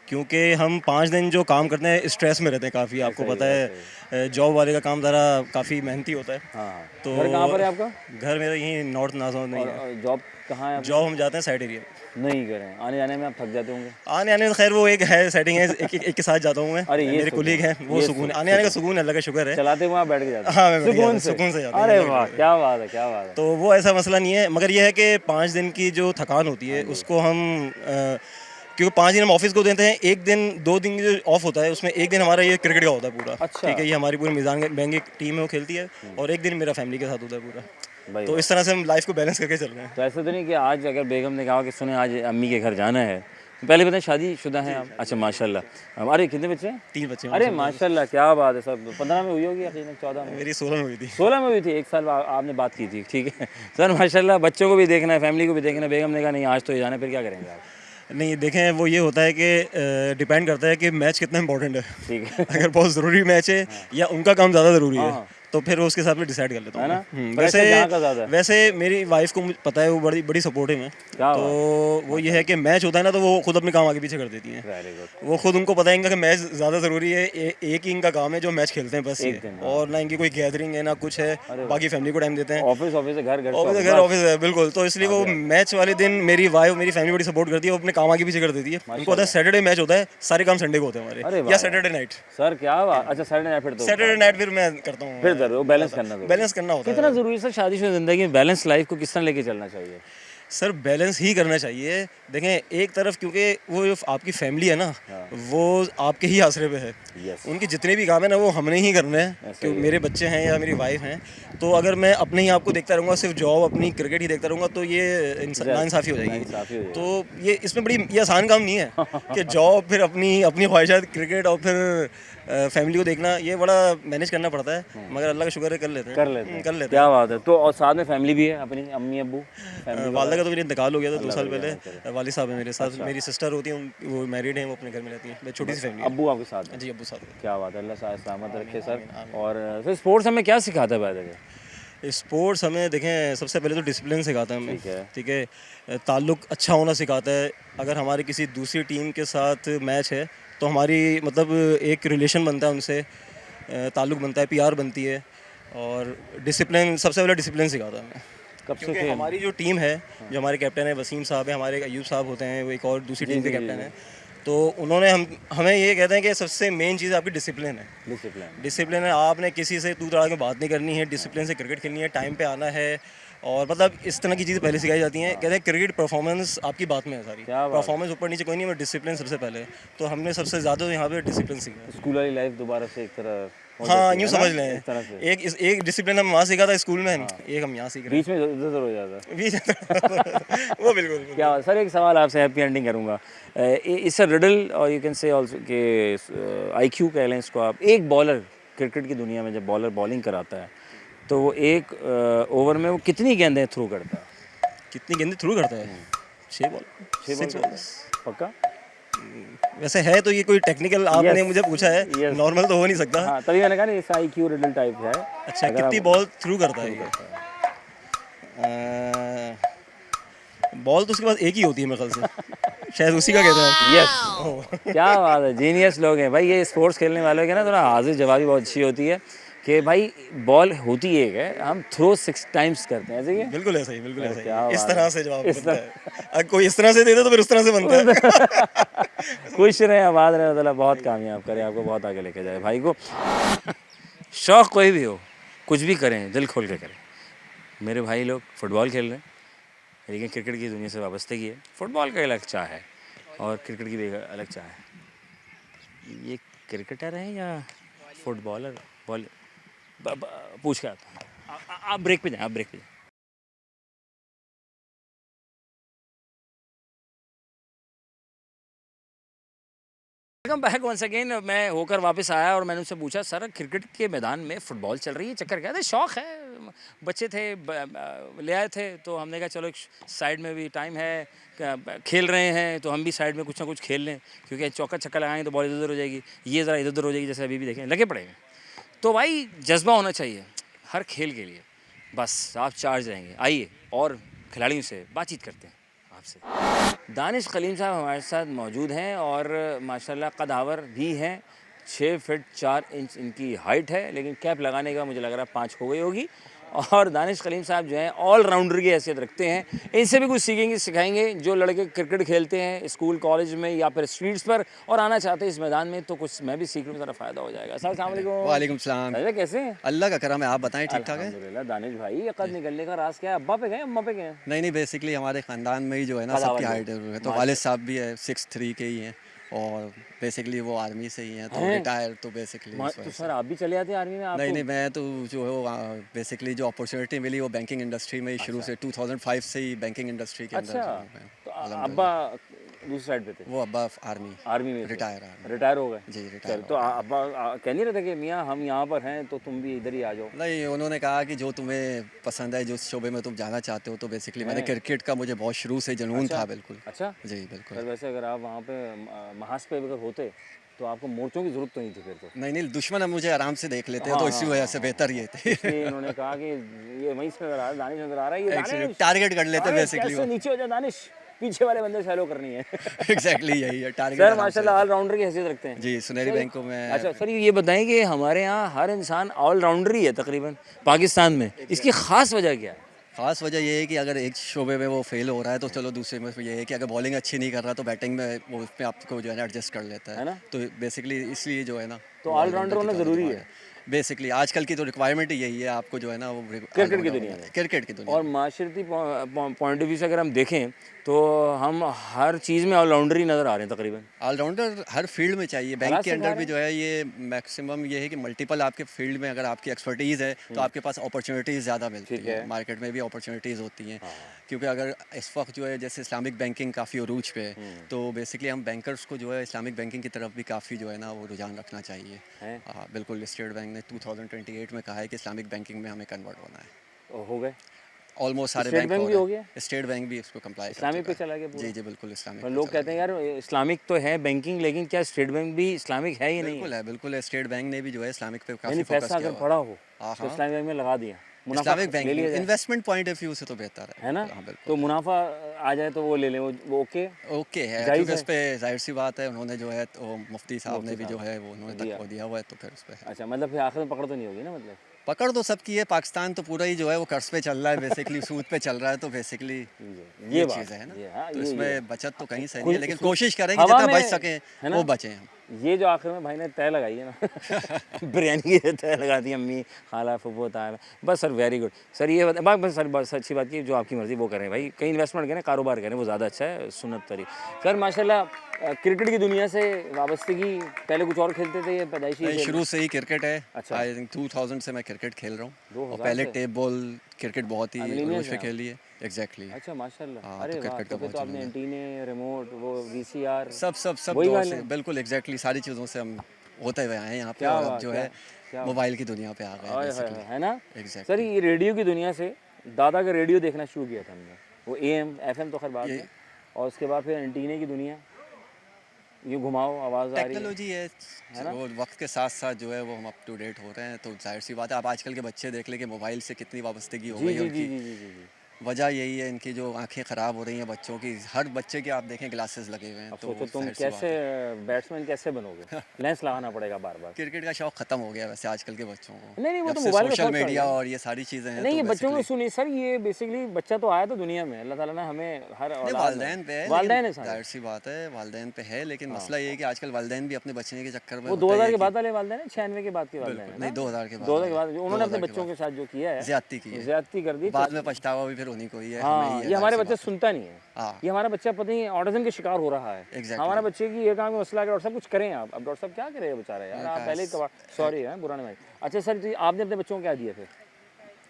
क्योंकि हम 5 दिन जो काम करते हैं स्ट्रेस में रहते हैं काफ़ी, आपको पता है जॉब वाले का काम ज़रा काफ़ी मेहनती होता है। हाँ, तो घर कहाँ पर है आपका? घर मेरा यहीं नॉर्थ नाजौन नहीं है। और जॉब कहाँ है? जॉब हम जाते हैं साइड एरिया। नहीं करें, आने जाने में आप थक जाते होंगे। आने आने में खैर वो एक है सेटिंग है, एक के साथ जाता हूँ मैं, अरे ये मेरे सुकून, कुलीग हैं, वो ये सुकून आने आने का सुकून अल्लाह का शुक्र है। चलाते हुए आप बैठ के जाते हैं? हाँ, मैं बैठ के सुकून जाता हूँ, सुकून से जाते हैं, अरे अल्लाह का वाह, शुक्र है। क्या बात है, क्या बात है। तो वो ऐसा मसला नहीं है, मगर ये है कि 5 दिन की जो थकान होती है उसको हम क्योंकि 5 दिन हम ऑफिस को देते हैं, एक दिन 2 दिन जो ऑफ होता है उसमें एक दिन हमारा ये क्रिकेट का होता है पूरा। अच्छा। ठीक है, ये हमारी पूरी मीज़ान बैंक की टीम है वो खेलती है, और एक दिन मेरा फैमिली के साथ होता है पूरा। भाई तो इस तरह से हम लाइफ को बैलेंस करके चल रहे हैं। तो ऐसा तो नहीं कि आज अगर बेगम ने कहा कि सुने आज अम्मी के घर जाना है, पहले बताएं शादीशुदा हैं आप? अच्छा माशाल्लाह। हमारे कितने बच्चे हैं? 3 बच्चे हैं। अरे माशाल्लाह, क्या बात है। सब 15 में हुई होगी, यकीनन 14 में? मेरी 16 में हुई थी। 16 में हुई थी। एक साल आपने बात की थी, ठीक है सर। माशाल्लाह, बच्चों को भी देखना है, फैमिली को भी देखना है। बेगम ने कहा नहीं आज तो ये जाना है, फिर क्या करेंगे आप? नहीं देखें, वो ये होता है कि डिपेंड करता है कि मैच कितना इंपॉर्टेंट है। ठीक है। अगर बहुत ज़रूरी मैच है या उनका काम ज़्यादा ज़रूरी है हाँ। तो फिर उसके हिसाब से डिसाइड कर लेता है हूँ। ना? प्रेशर जहाँ का ज़्यादा है। वैसे मेरी वाइफ को मुझे पता है, वो बड़ी बड़ी सपोर्टिव है। क्या तो वो ये है कि मैच होता है ना तो वो खुद अपने काम आगे पीछे कर देती हैं। Very good. वो खुद उनको पता है इनका कि मैच ज़्यादा ज़रूरी है, एक ही इनका काम है जो मैच खेलते हैं बस एक ये। दिन, और ना इनकी कोई गैदरिंग है ना कुछ है, बाकी फैमिली को टाइम देते हैं। ऑफिस ऑफिस है, घर घर से ऑफिस ऑफिस, घर बस। ऑफिस है बिल्कुल। तो इसलिए वो मैच वाले दिन मेरी वाइफ मेरी फैमिली बड़ी सपोर्ट करती है, वो अपने काम आगे पीछे कर देती है। उनको पता है सैटरडे मैच होता है, सारे काम संडे को होते हैं अरे हमारे, वाह या सैटरडे नाइट। सर क्या बात। अच्छा सैटरडे नाइट, फिर तो सैटरडे नाइट फिर मैं करता हूँ। फिर जरूर बैलेंस करना जरूरी है। बैलेंस करना होता है। कितना ज़रूरी है सर शादीशुदा ज़िंदगी में बैलेंस लाइफ को किस तरह लेके चलना चाहिए? सर बैलेंस ही करना चाहिए। देखें एक तरफ क्योंकि वो जो आपकी फैमिली है ना, वो आपके ही आसरे पे है। यस। उनके जितने भी काम है ना वो हमने ही करने हैं, क्योंकि मेरे बच्चे हैं या मेरी वाइफ हैं। तो अगर मैं अपने ही आपको देखता रहूँगा, सिर्फ जॉब अपनी क्रिकेट ही देखता रहूँगा, तो ये नाइंसाफ़ी हो नाइंसाफ़ी हो जाएगी। जाएगी। तो ये इसमें ये आसान काम नहीं है कि जॉब फिर अपनी अपनी ख्वाहिशात क्रिकेट और फिर फैमिली को देखना, ये बड़ा मैनेज करना पड़ता है। मगर अल्लाह का शुक्र है कर लेते हैं। कर लेते हैं। कर लेते क्या बात है। तो और साथ में फैमिली भी है अपनी, अम्मी अब्बू? हैं। वालदा का तो मेरे इंतकाल हो गया था 2 साल पहले। वालिद साहब है मेरे साथ, मेरी सिस्टर होती है, वो मैरिड हैं, वो अपने घर में रहती हैं। छोटी सी फैमिली है। अब्बू आपके साथ हैं? जी अब्बू साहब। क्या बात है, अल्लाह साथ सलामत रखे सर। और सर स्पोर्ट्स हमें क्या सिखाता है बाय द वे? स्पोर्ट्स हमें देखें सबसे पहले तो डिसिप्लिन सिखाता है हमें। ठीक है। ठीक है, ताल्लुक़ अच्छा होना सिखाता है। अगर हमारी किसी दूसरी टीम के साथ मैच है तो हमारी मतलब एक रिलेशन बनता है उनसे, ताल्लुक़ बनता है, पीआर बनती है। और डिसिप्लिन, सबसे पहले डिसिप्लिन सिखाता है हमें। कब से क्योंकि खेल? हमारी जो टीम है, जो हमारे कैप्टन है वसीम साहब है, हमारे अयूब साहब होते हैं, वो एक और दूसरी टीम के कैप्टन हैं। तो उन्होंने हमें ये कहते हैं कि सबसे मेन चीज़ आपकी डिसिप्लिन है। डिसिप्लिन। डिसिप्लिन है, आपने किसी से तू तड़ा के बात नहीं करनी है, डिसिप्लिन से क्रिकेट खेलनी है, टाइम पे आना है। और मतलब इस तरह की चीज़ें पहले सिखाई जाती हैं। कहते हैं क्रिकेट परफॉर्मेंस आपकी बात में है सारी। क्या बात। परफॉर्मेंस ऊपर नीचे कोई नहीं, मैं डिसिप्लिन सबसे पहले। तो हमने सबसे ज़्यादा यहाँ पे डिसिप्लिन सीखा। स्कूल वाली लाइफ दोबारा से एक तरह हो हाँ जाती है यूँ ना? समझ इस लें, तरह से एक डिसिप्लिन हम वहाँ सीखा था स्कूल में, एक हम यहाँ सीख रहे बीच में इधर उधर हो जाता है। हैं। वो बिल्कुल। क्या बात। सर एक सवाल आपसे हैप्पी एंडिंग करूँगा। इट्स अ रिडल और यू कैन से आल्सो कि आईक्यू कह लें इसको आप। एक बॉलर क्रिकेट की दुनिया में जब बॉलर बॉलिंग कराता है तो वो एक ओवर में वो कितनी गेंदें थ्रू करता है? कितनी गेंदें थ्रू करता है? 6 बॉल। 6 बॉल 6 करता है? पक्का? वैसे है तो ये कोई टेक्निकल आपने Yes. मुझे पूछा है, Yes. नॉर्मल तो हो नहीं सकता। हाँ तभी मैंने कहा ना इस आईक्यू रिडल टाइप है। अच्छा, अगर कितनी आप- बॉल थ्रू करता है ये? बॉल तो उसके पास एक ही होती है मेरे ख्याल से। शायद उसी का कहते हैं। यस। क्या बात है, जीनियस लोग हैं भाई ये स्पोर्ट्स खेलने वालों के ना। थोड़ा हाजिर जवाबी बहुत अच्छी होती है कि भाई बॉल होती एक है, हम थ्रो 6 टाइम्स करते हैं, ऐसे ही है? बिल्कुल ऐसा ही, बिल्कुल ऐसा क्या ही। इस बात तरह है। से जवाब इस बनता है। अगर कोई इस तरह से दे दे तो फिर उस तरह से बनता है। खुश रहे, आबाद रहे, अल्लाह बहुत कामयाब करे, आपको बहुत आगे लेके जाए भाई को। शौक़ कोई भी हो, कुछ भी करें दिल खोल के करें। मेरे भाई लोग फुटबॉल खेल रहे हैं, लेकिन क्रिकेट की दुनिया से वाबस्तगी है। फुटबॉल का अलग चाह है और क्रिकेट की भी अलग चाह है। ये क्रिकेटर हैं या फुटबॉलर? बॉल पूछ के आता हूँ। आप ब्रेक पे जाएं, आप ब्रेक पे जाएं। Welcome back once again. मैं होकर वापस आया और मैंने उनसे पूछा सर क्रिकेट के मैदान में फुटबॉल चल रही है, चक्कर क्या है? शौक़ है, बच्चे थे ले आए थे तो हमने कहा चलो साइड में भी टाइम है, खेल रहे हैं तो हम भी साइड में कुछ ना कुछ खेल लें, क्योंकि चौका छक्का लगाएंगे तो बॉल इधर उधर हो जाएगी, ये ज़रा इधर उधर हो जाएगी, जैसे अभी भी देखें लगे पड़े हैं। तो भाई जज्बा होना चाहिए हर खेल के लिए। बस आप चार्ज रहेंगे। आइए और खिलाड़ियों से बातचीत करते हैं आपसे। दानिश खलीम साहब हमारे साथ मौजूद हैं और माशाल्लाह कदावर भी हैं। 6 फीट 4 इंच इनकी हाइट है, लेकिन कैप लगाने का मुझे लग रहा है 5 हो गई होगी। और दानिश खलीम साहब जो हैं ऑलराउंडर की हैसियत रखते हैं। इनसे भी कुछ सीखेंगे सिखाएंगे। जो लड़के क्रिकेट खेलते हैं स्कूल कॉलेज में या फिर स्ट्रीट्स पर और आना चाहते हैं इस मैदान में, तो कुछ मैं भी सीख लूँ, ज़रा फ़ायदा हो जाएगा। अस्सलाम वालेकुम। वालेकुम सलाम। दादा कैसे हैं? अल्लाह का करम है, आप बताएं ठीक ठाक है? अल्हम्दुलिल्लाह। दानिश भाई ये कद निकलने का राज क्या है? अब्बा पे गए अम्मा पे गए? नहीं बेसिकली हमारे ख़ानदान में ही जो है ना कदावर सबकी लोग। हाइट है, तो वालिद साहब भी है 6'3" के ही हैं और बेसिकली वो आर्मी से ही हैं, तो रिटायर तो बेसिकली तो सर आप भी चले आते आर्मी में? आप नहीं मैं तो जो है वो बेसिकली जो अपॉर्चुनिटी मिली वो बैंकिंग इंडस्ट्री में ही शुरू से 2005 से ही बैंकिंग इंडस्ट्री के अंदर अच्छा, जो हूँ मैं। तो अब्बा दूसरी साइड पे थे? वो अब्बा आर्मी आर्मी में थे? रिटायर रिटायर हो गए? जी चल, रिटायर। तो अब्बा कह नहीं रहे थे कि मियाँ हम यहाँ पर हैं तो तुम भी इधर ही आ जाओ? नहीं उन्होंने कहा कि जो तुम्हें पसंद है, जिस शोबे में तुम जाना चाहते हो, तो बेसिकली मैंने क्रिकेट का मुझे बहुत शुरू से जुनून था बिल्कुल। अच्छा जी बिल्कुल। सर, वैसे अगर आप वहाँ पे महाज पे अगर होते तो आपको मोर्चों की जरूरत तो नहीं थी फिर तो? नहीं दुश्मन अब मुझे आराम से देख लेते हैं, तो इसी वजह से बेहतर ये थे। इसलिए इन्होंने कहा कि ये वहीं से नजर आ रहा है, दानिश नजर आ रहा है, ये दानिश टारगेट कर लेते अरे बेसिकली कैसे नीचे हो जा दानिश, पीछे वाले बंदे फॉलो करनी है। एग्जैक्टली यही है टारगेट। सर माशाल्लाह ऑलराउंडर की हैसियत रखते हैं। जी सुनहरी बैंकों में। अच्छा सर ये बताएं कि हमारे यहाँ हर इंसान ऑलराउंडर ही है तकरीबन पाकिस्तान में, इसकी ख़ास वजह क्या है? ख़ास वजह ये है कि अगर एक शोबे में वो फेल हो रहा है तो चलो दूसरे में ये है कि अगर बॉलिंग अच्छी नहीं कर रहा तो बैटिंग में वो उसमें आपको जो है ना एडजस्ट कर लेता है ना? तो बेसिकली इसलिए जो है ना तो ऑलराउंडर होना ज़रूरी है बेसिकली। आजकल की तो रिक्वायरमेंट ही यही है, आपको जो है ना वो क्रिकेट की दुनिया में। क्रिकेट की दुनिया और माशरती पॉइंट ऑफ व्यू से अगर हम देखें तो हम हर चीज़ में ऑलराउंडर ही नज़र आ रहे हैं तकरीबन। ऑलराउंडर हर फील्ड में चाहिए। बैंक के अंदर भी जो है ये मैक्सिमम ये है कि मल्टीपल आपके फील्ड में अगर आपकी एक्सपर्टीज़ है तो आपके पास अपॉर्चुनिटीज़ ज़्यादा मिलती है, मार्केट में भी अपॉर्चुनिटीज़ होती हैं। क्योंकि अगर इस वक्त जो है जैसे इस्लामिक बैंकिंग काफ़ी अरूज पे है, तो बेसिकली हम बैंकर्स को जो है इस्लामिक बैंकिंग की तरफ भी काफ़ी जो है ना वो रुझान रखना चाहिए। हाँ बिल्कुल, स्टेट बैंक ने 2028 में कहा है कि इस्लामिक बैंकिंग में हमें कन्वर्ट होना है। हो गए ऑलमोस्ट सारे स्टेट बैंक भी हो गया? स्टेट बैंक भी इसको कंप्लाई इस्लामिक पे चला गया पूरा? जी जी बिल्कुल इस्लामिक। लोग कहते हैं यार इस्लामिक तो है बैंकिंग, लेकिन क्या स्टेट बैंक भी इस्लामिक है ही नहीं? बिल्कुल है। स्टेट बैंक ने भी जो है इस्लामिक पे काफ़ी यानी फोकस पैसा किया अगर पड़ा हो तो इस्लामिक बैंक में लगा दिया, मुनाफा इस्लामिक बैंक ले लिया जाए। इन्वेस्टमेंट पॉइंट ऑफ व्यू से तो बेहतर है ना? हाँ बिल्कुल। तो मुनाफा आ जाए तो वो ले लें, वो ओके ओके है, जायज़ क्योंकि है। उस पर जाहिर सी बात है उन्होंने जो है तो मुफ्ती साहब ने भी जो है वो उन्होंने तक दिया हुआ है, तो फिर उस पर अच्छा मतलब फिर आखिर में पकड़ तो नहीं होगी ना? मतलब पकड़ तो सबकी है। पाकिस्तान तो पूरा ही जो है वो कर्ज पे चल रहा है, बेसिकली सूद पे चल रहा है, तो बेसिकली ये चीज़ है ना। तो इसमें बचत तो कहीं से नहीं है, लेकिन कोशिश करेंगे जितना बच सके वो बचें हम। ये जो आखिर में भाई ने तय लगाई है ना बिरयानी की तय लगा दी अम्मी खाला फुफो ताया, बस सर वेरी गुड सर। ये बस सर बस अच्छी बात की, जो आपकी मर्ज़ी वो करें भाई, कहीं इन्वेस्टमेंट करें कारोबार करें, वो ज़्यादा अच्छा है सुन्नत तरीक़ा। सर माशाल्लाह क्रिकेट की दुनिया से वाबस्तगी पहले कुछ और खेलते थे या पैदाइशी? शुरू से ही क्रिकेट है। अच्छा। आई थिंक 2000 से मैं क्रिकेट खेल रहा हूँ और पहले टेप बॉल क्रिकेट बहुत ही अरूज पे खेली है। एग्जैक्टली। अच्छा माशाल्लाह। हाँ, अरे तो वाह, क्रिकेट का तो बहुत आपने एंटीने रिमोट वो वीसीआर सब वही दौर वाले से बिल्कुल एग्जैक्टली सारी चीज़ों से हम होते हुए आए हैं यहाँ पे, क्या और बात, अब जो क्या- है क्या मोबाइल की दुनिया पे आ गए हाय बेसिकली। है ना? एग्जैक्टली। सर ये रेडियो की दुनिया से दादा का रेडियो देखना शुरू किया था हमने, वो एएम एफएम तो खैर बात है, और उसके बाद फिर एंटीने की दुनिया, ये घुमाओ आवाज़ आ रही है। टेक्नोलॉजी है वो वक्त के साथ साथ जो है वो हम अप टू डेट हो रहे हैं, तो जाहिर सी बात है। आप आजकल के बच्चे देख ले कि मोबाइल से कितनी वाबस्तगी हो जी गई है जी जी उनकी। जी जी जी। वजह यही है इनकी जो आंखें ख़राब हो रही हैं बच्चों की। हर बच्चे के आप देखें ग्लासेस लगे हुए हैं, अब तो सोचो तुम जाहिर सी बात कैसे है। बैट्समैन कैसे बनोगे, लेंस लगाना पड़ेगा बार बार। क्रिकेट का शौक खत्म हो गया वैसे आजकल के बच्चों को। नहीं, वो जब तो से मोबाइल में सोशल शौक चढ़ मीडिया गया। और ये सारी चीज़ें हैं, नहीं तो ये बच्चों को basically- सुनिए सर, ये बेसिकली बच्चा तो आया तो दुनिया में अल्लाह ताला ने हमें हर नहीं औलाद वालदैन पे है, वालदैन है लेकिन सारे। जाहिर सी बात है वालदैन पे है, लेकिन मसला ये है कि आजकल वालदैन भी अपने बचने के चक्कर में वो 2000 के बाद वाले वालदैन है, 96 के बाद के वालदैन है? नहीं 2000 के बाद 2000 के बाद जो उन्होंने अपने 2000 के बच्चों के साथ जो किया है, ज्यादती की है। ज्यादती कर दी। बाद में पछतावा भी फिर उन्हीं को ही है, हमें हाँ ही है, ये हमारे जाहिर सी बच्चे बात है। सुनता नहीं है, हाँ। ये हमारा बच्चा पता नहीं ऑटिज्म के शिकार हो रहा है। Exactly. हमारा बच्चे की ये काम में मसला है कि डॉक्टर साहब कुछ करें आप। अब डॉक्टर साहब क्या करें बेचारा यार, आप पहले सॉरी है बुरा नहीं भाई। अच्छा सर तो आपने अपने बच्चों को क्या दिया फिर?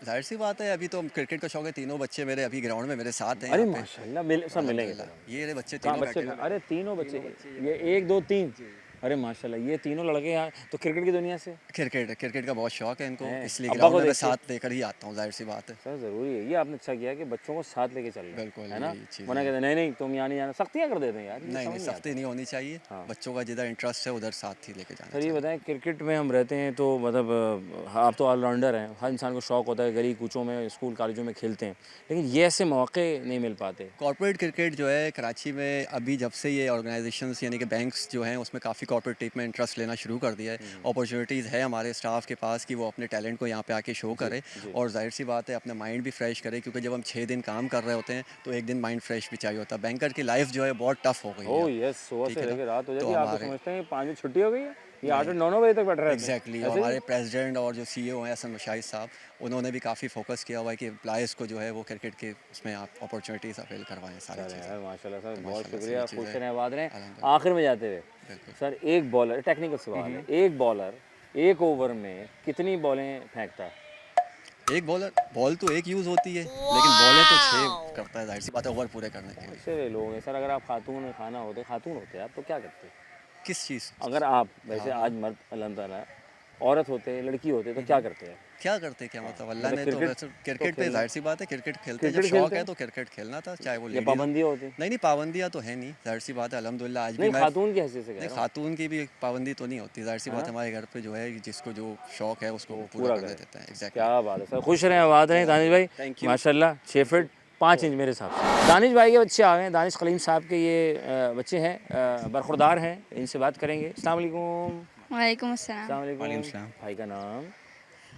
जाहिर सी बात है अभी तो क्रिकेट का शौक है। तीनों बच्चे मेरे अभी ग्राउंड में मेरे साथ हैं अरे यहाँ पे। माशाल्लाह सब मिलेंगे। ये रहे बच्चे कहाँ तीनों बच्चे? बैठे हैं। अरे तीनों बच्चे, ये 1 2 3 अरे माशाल्लाह, ये तीनों लड़के यहाँ तो क्रिकेट की दुनिया से। क्रिकेट का बहुत शौक है इनको, हैं। इसलिए अब्बा ग्राउंड को में मैं देखते? साथ लेकर ही आता हूँ, जाहिर सी बात है। सर ज़रूरी है, ये आपने अच्छा किया कि बच्चों को साथ लेके चल रहे हैं, बिल्कुल, है ना? यही चीज़ वरना है। कहते हैं नहीं नहीं तुम यहाँ नहीं जाना, सख्तियाँ कर देते हैं यार, ये नहीं समझ नहीं, नहीं आता। सख्ती नहीं होनी चाहिए, हाँ। बच्चों का जिधर इंटरेस्ट है उधर साथ ही लेके जाना सर ये चाहिए। बताएं, क्रिकेट में हम रहते हैं तो मतलब आप तो ऑलराउंडर हैं, हर इंसान को शौक़ होता है, गली कूचों में स्कूल कॉलेजों में खेलते हैं, लेकिन ये ऐसे मौके नहीं मिल पाते। कॉर्पोरेट क्रिकेट जो है कराची में अभी जब से ये ऑर्गेनाइजेशंस यानी कि बैंक्स जो हैं उसमें काफ़ी कॉर्पोरेट टीम में इंटरेस्ट लेना शुरू कर दिया है। अपॉर्चुनिटीज़ है हमारे स्टाफ के पास कि वो अपने टैलेंट को यहाँ पे आके शो करे और जाहिर सी बात है अपना माइंड भी फ्रेश करे, क्योंकि जब हम 6 दिन काम कर रहे होते हैं तो एक दिन माइंड फ्रेश भी चाहिए होता है। बैंकर की लाइफ जो है बहुत टफ हो गई ओह है। यस, सुबह ठीक से है ना? लेकर रात हो तो जाती है, आप तो हमारे समझते हैं 5 बजे छुट्टी हो गई है, ये 8-9 बजे तक बैठ रहे हैं। एग्जैक्टली और हमारे प्रेसिडेंट और जो सीईओ हैं हसन मुशाहिद साहब, उन्होंने भी काफ़ी फोकस किया हुआ है कि एम्प्लॉयज़ को जो है वो क्रिकेट के उसमें आप अपॉर्चुनिटीज़ अवेल करवाएं सारी चीज़ें। यार माशाल्लाह सर, बहुत माशाल्लाह से शुक्रिया, ये चीज़ खुश है। रहें, आबाद रहें। अल्हम्दुलिल्लाह। आखिर में जाते हुए बिल्कुल। सर, एक बॉलर, टेक्निकल सवाल है, एक बॉलर एक ओवर में कितनी बॉलें फेंकता है? एक बॉल तो एक यूज़ होती है, लेकिन बॉलें तो 6 करता है, जाहिर सी बात है ओवर पूरे करने के लिए। ऐसे वे लोग हैं सर, अगर आप खातून खाना होते, खातून होते आप तो क्या करते? किस चीज़ अगर आप वैसे आज मर्द अल्हम्दुलिल्लाह, औरत होते, लड़की होते तो क्या करते हैं? क्या करते क्या मतलब अल्लाह ने तो क्रिकेट वैसे तो क्रिकेट पे खेलना। जाहिर सी बात है क्रिकेट खेलते हैं, जब क्रिकेट शौक खेलते है हैं? तो क्रिकेट खेलना था, चाहे वो या लेडीज पाबंदियाँ होती? नहीं पाबंदियाँ तो है नहीं, जाहिर सी बात है अल्हम्दुलिल्लाह आज भी नहीं, मैं खातून की हैसियत से कह नहीं रहा हूँ। खातून की भी एक पाबंदी तो नहीं होती, जाहिर सी बात हाँ? है हमारे घर पे जो है जिसको जो शौक है उसको वो पूरा पूरा करने करें। देते हैं। एग्जैक्टली। क्या बात है सर, खुश रहें, आबाद रहें दानिश भाई। Thank you। माशाल्लाह 6 फीट 5 इंच मेरे हिसाब से। दानिश भाई के बच्चे आ गए हैं, दानिश खलीम साहब के ये बच्चे हैं, बरखुरदार हैं, इनसे बात करेंगे। अस्सलाम वालेकुम। वालेकुम अस्सलाम। अस्सलाम वालेकुम। भाई का नाम?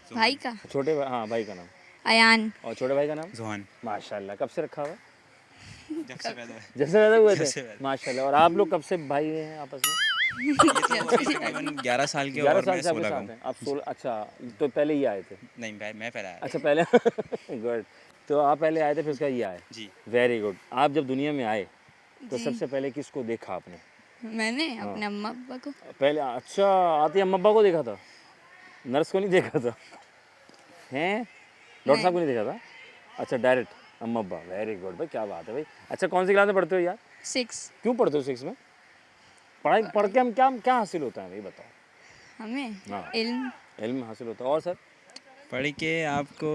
भाई का छोटे भाई, हाँ भाई का नाम। अयान। और छोटे भाई का नाम? जोहान। माशाल्लाह, कब से रखा हुआ? जब से पैदा हुआ जब से पैदा हुए जब से थे? पैदा। माशाल्लाह। और आप लोग कब से भाई हैं आपस में? तकरीबन 11 साल के 11 और साल मैं से आपके 16 का साथ हूँ। हैं आप? 16? अच्छा, तो पहले ही आए थे? नहीं मैं पहले आया। अच्छा पहले गुड। तो आप पहले आए थे, फिर उसका ये आए? जी। Very good. आप जब दुनिया में आए तो जी। सबसे पहले किसको देखा आपने? मैंने अपने अम्मा अब्बा को। पहले अच्छा, आती अम्मा अब्बा को देखा था, नर्स को नहीं देखा था? हैं? डॉक्टर साहब को नहीं देखा था? अच्छा, डायरेक्ट अम्मा अब्बा। वेरी गुड भाई, क्या बात है भाई। अच्छा, कौन सी क्लास में पढ़ते हो यार? 6। क्यों पढ़ते हो 6 में? पढ़ाई पढ़ के हम क्या क्या हासिल होता है भाई, बताओ। हमें हाँ। इल्म। इल्म हासिल होता है, और सर? पढ़ के आपको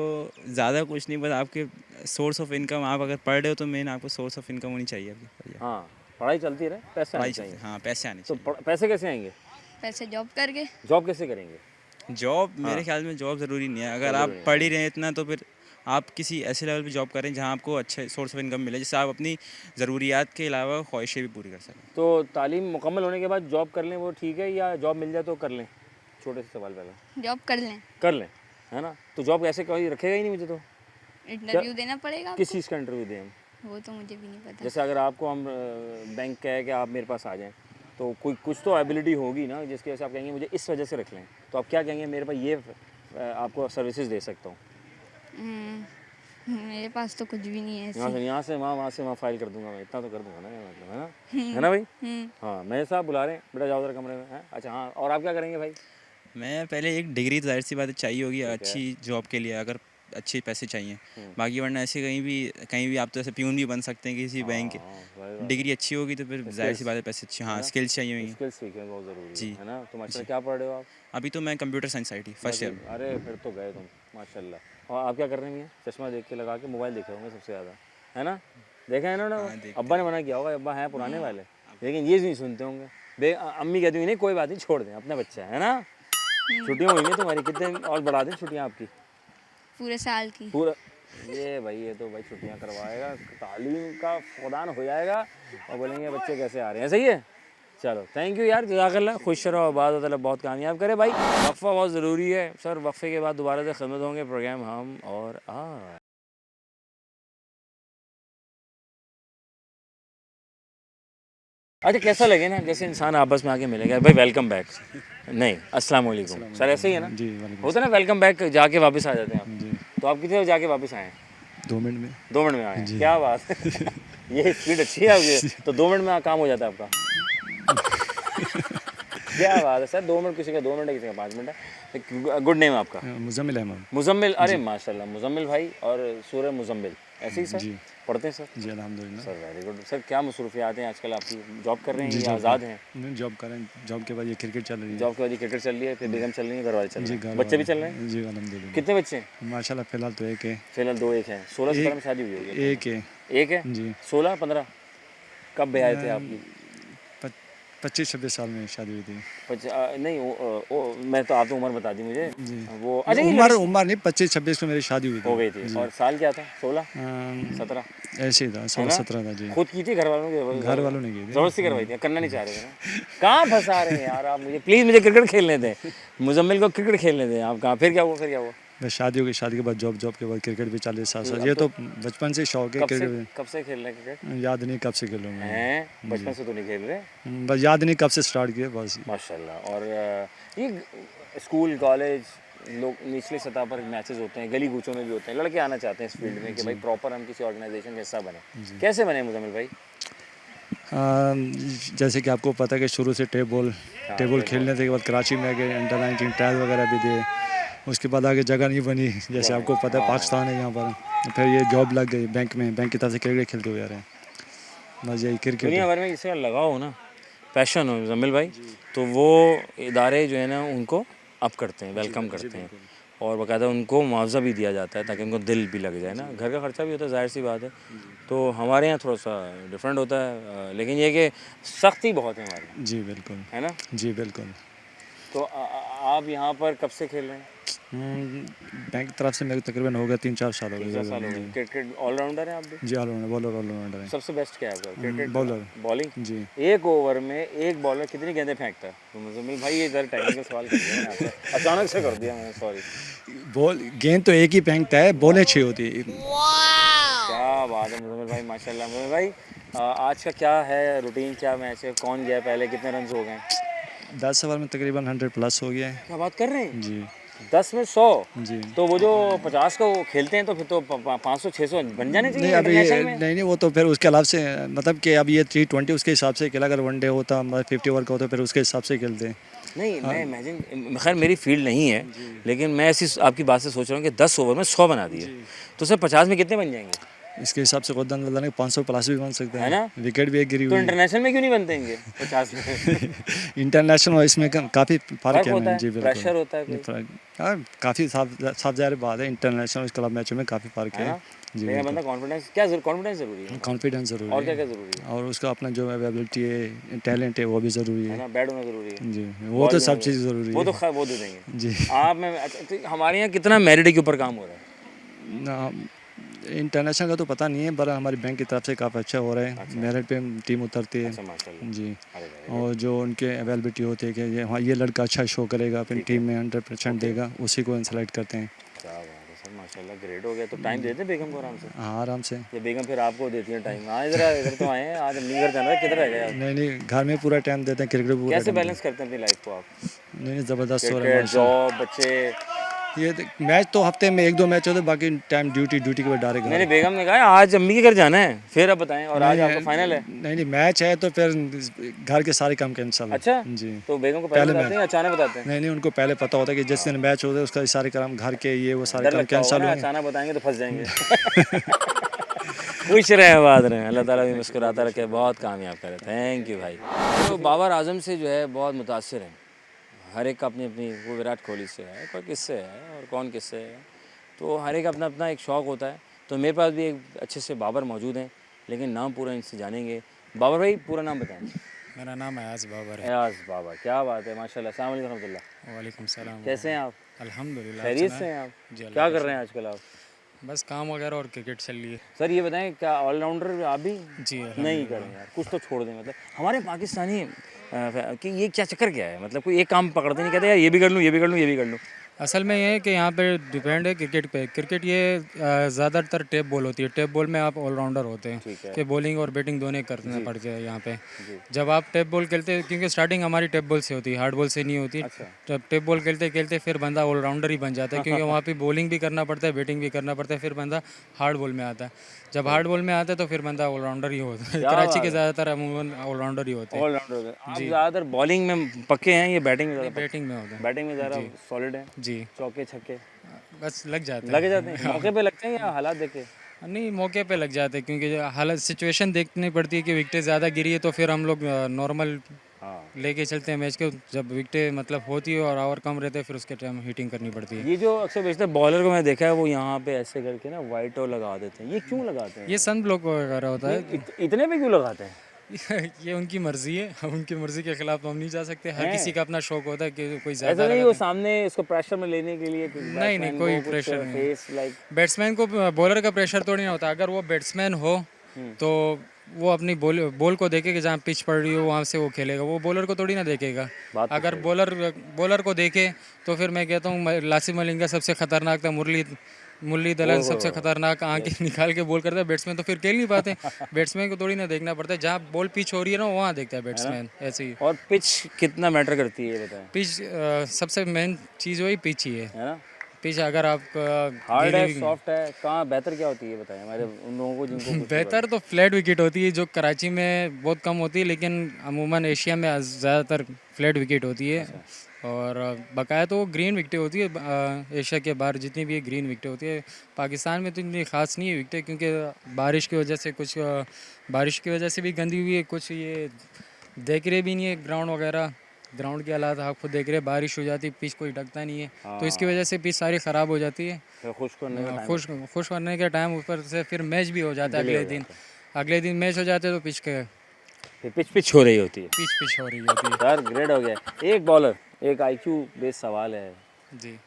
ज़्यादा कुछ नहीं, बस आपके सोर्स ऑफ इनकम, आप अगर पढ़ रहे हो तो मेन आपको सोर्स ऑफ इनकम होनी चाहिए आपकी। बढ़िया। हाँ, पढ़ाई चलती रहे, पैसे आने पढ़ाई चाहिए। हाँ, पैसे आने तो चाहिए। पैसे कैसे आएंगे? पैसे जॉब करके। जॉब कैसे करेंगे? जॉब मेरे ख्याल में जॉब ज़रूरी नहीं है, अगर जॉब आप ज़रूरी पढ़ ही रहे हैं इतना तो फिर आप किसी ऐसे लेवल पे जॉब करें जहाँ आपको अच्छे सोर्स ऑफ इनकम मिले, जिससे आप अपनी ज़रूरियात के अलावा ख्वाहिशें भी पूरी कर सकें। तो तालीम मुकम्मल होने के बाद जॉब कर लें वो ठीक है, या जॉब मिल जाए तो कर लें? छोटे से सवाल पहले। जॉब कर लें। कर लें, है ना? तो जॉब कैसे, कोई रखेगा ही नहीं मुझे तो। इंटरव्यू देना पड़ेगा किस आपको। चीज़ का इंटरव्यू दें हम? वो तो मुझे भी नहीं पता। जैसे अगर आपको हम बैंक कहे कि आप मेरे पास आ जाएं, तो कोई कुछ तो एबिलिटी होगी ना जिसकी वजह से आप कहेंगे मुझे इस वजह से रख लें, तो आप क्या कहेंगे? मेरे पास ये आपको सर्विसेज दे सकता हूँ। मेरे पास तो कुछ भी नहीं है ऐसी। यहाँ से वहाँ, वहाँ से वहाँ फाइल कर दूंगा मैं, इतना तो कर दूंगा ना, ये मतलब है ना भाई? हाँ, मेरे साहब बुला रहे हैं, बेटा जाओ उधर कमरे में। है अच्छा, हाँ, और आप क्या करेंगे भाई? मैं पहले एक डिग्री तो जाहिर सी बात है चाहिए होगी अच्छी जॉब के लिए, अगर अच्छे पैसे चाहिए। बाकी वरना ऐसे कहीं भी आप तो ऐसे प्यून भी बन सकते हैं किसी बैंक के। डिग्री अच्छी होगी तो फिर जाहिर सी बात है पैसे अच्छे, हाँ स्किल्स चाहिए होंगी। स्किल्स सीखना बहुत ज़रूरी जी। है ना? तो माशाल्लाह क्या पढ़ रहे हो आप? अभी तो मैं computer science IT first year. अरे फिर तो गए तुम, माशाल्लाह। और आप क्या कर रहे हैं? चश्मा देख के लगा के मोबाइल देखे होंगे सबसे ज़्यादा, है ना? देखा है ना? अब्बा ने मना किया होगा, अब्बा हैं पुराने वाले, लेकिन ये नहीं सुनते होंगे। अम्मी कहती हुई नहीं कोई बात नहीं, छोड़ दें, अपना बच्चा है ना? छुट्टियाँ हुई हैं तुम्हारी, कितने और बढ़ा दें छुट्टियाँ आपकी? पूरे साल की। पूरा ये भाई, ये तो भाई छुट्टियाँ करवाएगा, तालीम का फौदान हो जाएगा और बोलेंगे बच्चे कैसे आ रहे हैं। सही है, चलो थैंक यू यार, जज़ाकल्लाह, खुश रहो, आबाद रहो, बहुत कामयाब करे भाई। वक्फा बहुत ज़रूरी है सर, वक्फे के बाद दोबारा से खिदमत होंगे, प्रोग्राम हम और अच्छा कैसा लगे ना, जैसे इंसान आपस में आके मिलेगा भाई, वेलकम बैक नहीं, अस्सलाम वालेकुम सर, ऐसे ही है ना? जी होता है ना वेलकम बैक, जाके वापस आ जाते हैं आप। तो आप कितने बजे जाके वापस आए? 2 मिनट में। 2 मिनट में आए? क्या बात है ये स्पीड अच्छी है आपकी। तो 2 मिनट में काम हो जाता है आपका क्या बात है सर, 2 मिनट किसी का 2 मिनट है, किसी का 5 मिनट है। गुड नेम आपका? मुजम्मिल अहमद। मुजम्मिल, अरे माशाल्लाह, मुजम्मिल भाई और सूरह मुजम्मिल, ऐसे ही सर जी पढ़ते हैं सर? जी अल्हम्दुलिल्लाह। Sir very good. सर क्या मसरूफियात हैं आजकल आपकी? जॉब कर रहे हैं या आज़ाद हैं? नहीं जॉब करें, जॉब के बाद ये क्रिकेट चल रही है। जॉब के बाद ये क्रिकेट चल रही है, फिर बेगम चल रही है, घर वाले चल जी रहे हैं, घर बच्चे भी वाले- चल रहे हैं? जी अल्हम्दुलिल्लाह। कितने बच्चे हैं? माशाल्लाह फ़िलहाल तो एक है। फिलहाल दो, एक हैं। 16-17 में शादी हुई होगी? एक है एक है? जी। 16-15? कब ब्याह थे आपकी? 25-26 साल में शादी हुई थी। नहीं मैं तो, आप तो उम्र बता दी मुझे। जी वो अच्छा, ये उम्र नहीं, 25-26 में मेरी शादी हुई थी। हो गई थी। और साल क्या था? 16 अम, 17? ऐसे ही था, 16-17 था जी। खुद की थी घर वालों ने? घर वालों ने की थी। जबरदस्ती करवाई थी? करना नहीं चाह रहे थे ना? कहाँ फंसा रहे हैं यार आप मुझे, प्लीज़ मुझे क्रिकेट खेलने दें, मुजम्मिल को क्रिकेट खेलने दें। आप कहाँ, फिर क्या हुआ? फिर क्या हुआ? बस शादी हो गई, शादी के बाद जॉब, जॉब के बाद क्रिकेट भी 40 साल से। ये तो बचपन से शौक है क्रिकेट। कब से खेल रहे हैं क्रिकेट? याद नहीं कब से खेलूँ मैं। हैं, बचपन से तो नहीं खेल रहे? बस याद नहीं कब से स्टार्ट किया बस। माशाल्लाह। और ये स्कूल कॉलेज लोग निचली सतह पर मैचेस होते हैं, गली कूचों में भी होते हैं, लड़के आना चाहते हैं इस फील्ड में कि भाई प्रॉपर हम किसी ऑर्गेनाइजेशन का हिस्सा बने। कैसे बने मुजम्मिल भाई? जैसे कि आपको पता है कि शुरू से टेबल खेलने के बाद कराची में गए, अंडर 19 ट्रायल वगैरह भी दिए। उसके बाद आगे जगह नहीं बनी, जैसे आपको पता है पाकिस्तान है यहाँ पर। फिर ये जॉब लग गई बैंक में, बैंक की तरफ से क्रिकेट खेलते हुए आ रहे हैं। बस यही क्रिकेट। दुनिया भर में किसी का लगाव हो ना, पैशन हो मुजम्मिल भाई, तो वो इदारे जो है ना उनको अप करते हैं, वेलकम करते हैं, और बाकायदा उनको मुआवजा भी दिया जाता है ताकि उनको दिल भी लग जाए ना। घर का खर्चा भी होता है, जाहिर सी बात है। तो हमारे यहाँ थोड़ा सा डिफरेंट होता है, लेकिन ये कि सख्ती बहुत है हमारे यहाँ, जी बिल्कुल, है ना? जी बिल्कुल। तो आप यहाँ पर कब से खेल रहे हैं? बैंक की तरफ से मेरे तकरीबन हो गया 3-4 साल हो 3-4 साल हो गए। गए। क्रिकेट ऑलराउंडर हैं आप भी? जी ऑलराउंडर, बॉलर ऑलराउंडर है। सबसे बेस्ट क्या है आपका? Cricket bowler. बॉलिंग? जी एक ओवर में एक बॉलर कितनी गेंदें फेंकता है? तो मुजम्मिल भाई ये इधर टेक्निकल सवाल कर दिया मैंने आपसे, अचानक से कर दिया मैंने, सॉरी। बॉल गेंद तो एक ही फेंकता है, बॉलें 6 होती है। क्या बात है मुजम्मिल भाई, माशाल्लाह। मुजम्मिल भाई आज का क्या है रूटीन, क्या मैच है, कौन गया पहले, कितने रन हो गए? 10 ओवर में तकरीबन 100 प्लस हो गया है। क्या बात कर रहे हैं? जी 10 में 100? जी। तो वो जो 50 का वो खेलते हैं तो फिर तो 500-600 बन जाने नहीं चाहिए अब ये इंटरनेशनल में। नहीं वो तो फिर उसके अलावा से मतलब कि अब ये 320 उसके हिसाब से खेला, अगर वनडे होता, मतलब 50 ओवर का होता, फिर उसके हिसाब से खेलते हैं। नहीं मैं इमेजिन, खैर मेरी फील्ड नहीं है, लेकिन मैं ऐसी आपकी बात से सोच रहा हूँ कि 10 ओवर में 100 बना दिए, तो सर 50 में कितने बन जाएंगे? इसके हिसाब से खुद अंदाजा नहीं, 500 प्लस भी बन सकता है ना? विकेट भी एक गिरी तो हुई है। इंटरनेशनल में क्यों नहीं बनते हैं 50 में? इंटरनेशनल और इसमें काफ़ी फ़र्क है। होता है, जी बिल्कुल, प्रेशर होता है कोई? फ़र्क, हाँ काफ़ी साफ ज़ाहिर बात है, इंटरनेशनल क्लब मैचों में काफ़ी फ़र्क है है। ना? जी लेकिन बंदा कॉन्फिडेंस, क्या कॉन्फिडेंस ज़रूरी है, कॉन्फिडेंस ज़रूरी और है, क्या क्या ज़रूरी है? और उसका अपना जो अवेलेबिलिटी है, टैलेंट है, वो भी ज़रूरी है है। ना? बैड होना ज़रूरी है। जी वो तो सब चीज़ ज़रूरी वो है। तो खैर वो दे देंगे जी आप में। अच्छा, तो हमारे यहाँ कितना मेरिट के ऊपर काम हो रहा है? ना, इंटरनेशनल का तो पता नहीं है, पर हमारी बैंक की तरफ से काफ़ी अच्छा हो रहा है। मेरिट पे टीम उतरती है। अच्छा माशाल्लाह। जी, अरे very और जो उनके अवेलेबिलिटी होती है कि हाँ ये लड़का अच्छा शो करेगा, अपनी टीम में 100% देगा, उसी को सेलेक्ट करते हैं। क्या बात है सर, माशाल्लाह ग्रेट हो गया। तो टाइम देते हैं बेगम को आराम से? हाँ आराम से। ये बेगम फिर आपको देती है टाइम? हाँ इधर तो आए हैं, आज अम्मी घर जाना है, किधर रह गए आप? नहीं नहीं, घर में पूरा टाइम देते हैं, क्रिकेट पूरा कैसे टाइम बैलेंस करते हैं अपनी लाइफ को आप? नहीं नहीं, ज़बरदस्त हो रहा है क्रिकेट, माशाल्लाह। जॉब, बच्चे? ये मैच तो हफ्ते में 1-2 मैच होते, बाकी टाइम ड्यूटी के बाद डायरेक्ट मैंने बेगम ने कहा आज अम्मी के घर जाना है, फिर अब बताएं। और आज आपका फाइनल है? नहीं नहीं, मैच है तो फिर घर के सारे काम कैंसिल। अच्छा जी, तो बेगम को पहले पहले बताते हैं, अचानक बताते हैं? नहीं नहीं, उनको पहले पता होता है कि जिस दिन मैच होता है उसका सारे काम घर के ये वो सारे डर काम लगता होगा कैंसिल ना, होंगे। अचानक बताएंगे तो फंस जाएंगे। खुश रहे, आबाद रहे, अल्लाह ताला भी मुस्कुराता रखे, बहुत कामयाब करे। थैंक यू भाई। तो बाबर आजम से जो है बहुत मुतासिर हैं, हर एक का अपनी अपनी, वो विराट कोहली से है, कोई किससे है और कौन किससे है, तो हर एक अपना अपना एक शौक़ होता है। तो मेरे पास भी एक अच्छे से बाबर मौजूद हैं, लेकिन नाम पूरा इनसे जानेंगे। बाबर भाई पूरा नाम बताएं। मेरा नाम अयाज बाबर है। एयाज बाबर, क्या बात है, माशाल्लाह। अस्सलाम वालेकुम रहमतुल्लाह। वालेकुम सलाम। कैसे हैं आप? अल्हम्दुलिल्लाह। खैरियत से हैं आप? जी, अल्लाह क्या का कर रहे हैं आजकल आप? बस काम वगैरह और क्रिकेट चल रही है। सर ये बताएं, क्या ऑलराउंडर आप भी? जी नहीं करें यार, कुछ तो छोड़ दें। मतलब हमारे पाकिस्तानी कि ये क्या चक्कर क्या है, मतलब कोई एक काम पकड़ते नहीं, कहते यार ये भी कर लूँ, ये भी कर लूँ, ये भी कर लूँ। असल में ये है कि यहाँ पे डिपेंड है क्रिकेट पे। क्रिकेट ये ज़्यादातर टेप बॉल होती है। टेप बॉल में आप ऑलराउंडर होते हैं कि बॉलिंग और बैटिंग दोनों करने पड़ते हैं यहाँ पे। जब आप टेप बॉल खेलते हैं, क्योंकि स्टार्टिंग हमारी टेप बॉल से होती है, हार्ड बॉल से नहीं होती। जब टेप बॉल खेलते खेलते फिर बंदा ऑलराउंडर ही बन जाता है, क्योंकि वहाँ पे बॉलिंग भी करना पड़ता है, बैटिंग भी करना पड़ता है, फिर बंदा हार्ड बॉल में आता है। जब हार्ड बॉल में आता है तो फिर बंदा ऑलराउंडर ही होता है। कराची के ज़्यादातर अमूमन ऑलराउंडर ही होते हैं। ऑलराउंडर आप ज़्यादातर बॉलिंग में पक्के हैं, ये बैटिंग में ज़्यादा बैटिंग में होते हैं बैटिंग में ज़्यादा सॉलिड है, जी। चौके छक्के बस लग जाते हैं। लगे जाते हैं, मौके पे लगते हैं या हालात देखे? नहीं, मौके पे लग जाते हैं, क्योंकि जो हालत सिचुएशन देखनी पड़ती है कि विकेटें ज़्यादा गिरी है तो फिर हम लोग नॉर्मल लेके चलते हैं मैच को। जब विकेटें मतलब होती है और ओवर कम रहते हैं फिर उसके टाइम हिटिंग करनी पड़ती है। ये जो अक्सर बेचते हैं बॉलर को मैं देखा है, वो यहाँ पे ऐसे करके ना वाइट और लगा देते हैं, ये क्यों लगाते हैं? ये सन ब्लॉक वगैरह होता है। इतने पे क्यों लगाते हैं? ये उनकी मर्जी है, उनकी मर्जी के खिलाफ तो हम नहीं जा सकते। हर किसी का अपना शौक होता है कि कोई ऐसा ज़्यादा नहीं वो सामने इसको प्रेशर में लेने के लिए नहीं, कोई प्रेशर नहीं। फेस लाइक बैट्समैन को बॉलर का प्रेशर तो नहीं होता। अगर वो बैट्समैन हो तो वो अपनी बॉल को देखे कि जहाँ पिच पड़ रही हो वहाँ से वो खेलेगा। वो बॉलर को थोड़ी ना देखेगा। अगर बॉलर को देखे तो फिर मैं कहता हूँ लासिम मलिंगा सबसे खतरनाक था, मुरली दलाल सबसे खतरनाक आंखें निकाल के बॉल करता है। बैट्समैन तो फिर खेल नहीं पाते। बैट्समैन को थोड़ी ना देखना पड़ता है, जहाँ बॉल पिच हो रही है ना वहाँ देखता है बैट्समैन। ऐसे ही। और पिच कितना मैटर करती है ये बताएं? पिच सबसे मेन चीज़ वही पिच ही है ना? पिच अगर आप हार्ड है, सॉफ्ट है, कहाँ बेहतर क्या होती है बताएं हमारे उन लोगों को जिनको कुछ बेहतर तो फ्लैट विकेट होती है, जो कराची में बहुत कम होती है, लेकिन अमूमन एशिया में ज़्यादातर फ्लैट विकेट होती है। और बकाया तो ग्रीन विकेटें होती है। एशिया के बाहर जितनी भी ग्रीन विकेटें होती है। पाकिस्तान में तो इतनी ख़ास नहीं है विकेटें, क्योंकि बारिश की वजह से कुछ बारिश की वजह से भी गंदी हुई है, कुछ ये देख रहे भी नहीं है ग्राउंड वगैरह। ग्राउंड के हालात आप खुद देख रहे हैं, बारिश हो जाती है, पिच कोई ढकता नहीं है, तो इसकी वजह से पिच सारी ख़राब हो जाती है। फिर खुश करने का खुश करने के टाइम ऊपर से फिर मैच भी हो जाता है अगले दिन मैच हो जाते हैं तो पिच हो रही होती है। पिच हो रही होती है। यार ग्रेट हो गया। एक बॉलर, एक आईक्यू बेस्ड सवाल है जी।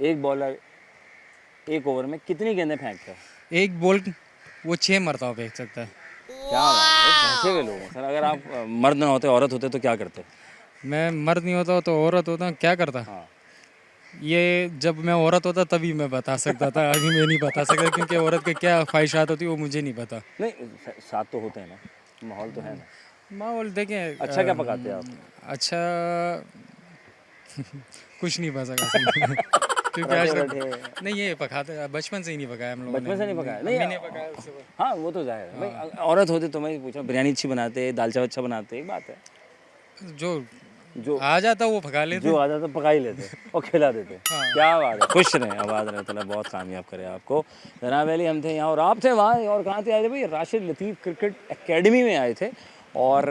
एक बॉलर एक ओवर में कितनी गेंदें फेंकता है? एक बॉल वो 6 मरतबा फेंक सकता है। क्या बात है, भैंसे के लोग हैं सर। अगर आप मर्द ना होते औरत होते तो क्या करते? मैं मर्द नहीं होता तो औरत होता, क्या करता? ये जब मैं औरत होता तभी मैं बता सकता था, अभी मैं नहीं बता सकता, क्योंकि औरत के क्या ख्वाहिशात होती है वो मुझे नहीं पता। नहीं, साथ तो होते हैं ना, माहौल तो है ना। माहौल देखें। अच्छा क्या पकाते हैं आप? अच्छा कुछ नहीं पता क्योंकि आज तक नहीं ये पकाते, बचपन से ही नहीं पकाया हम लोगों ने। बचपन से नहीं पकाया? नहीं, मैंने पकाया उससे। हाँ वो तो जाहिर है भाई, औरत होते तो मैं पूछा बिरयानी अच्छी बनाते, दाल चावल अच्छा बनाते, एक बात है। जो आ जाता वो पका लेते, जो आ जाता पका ही लेते और खिला देते। क्या बात है, खुश रहें, आबाद रहें, ताला बहुत कामयाब करे आपको। जनाब अली हम थे यहाँ और आप थे वहाँ, और कहाँ थे आए थे भाई? राशिद लतीफ़ क्रिकेट एकेडमी में आए थे। और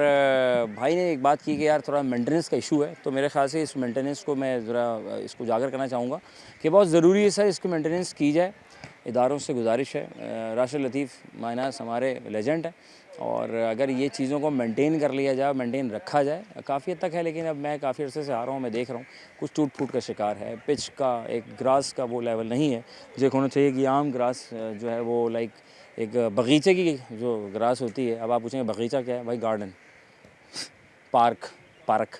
भाई ने एक बात की कि यार थोड़ा मेंटेनेंस का इशू है, तो मेरे ख्याल से इस मेंटेनेंस को मैं ज़रा इसको उजागर करना चाहूँगा कि बहुत ज़रूरी है सर इसको मेंटेनेंस की जाए। इदारों से गुजारिश है, राशिद लतीफ़ मायनास हमारे लेजेंड है, और अगर ये चीज़ों को मेंटेन कर लिया जाए, मेंटेन रखा जाए, काफ़ी हद तक है। लेकिन अब मैं काफ़ी अर्से से आ रहा हूँ, मैं देख रहा हूँ कुछ टूट फूट का शिकार है। पिच का एक ग्रास का वो लेवल नहीं है जो होना चाहिए कि आम ग्रास जो है वो लाइक एक बगीचे की जो ग्रास होती है। अब आप पूछेंगे बगीचा क्या है भाई? गार्डन, पार्क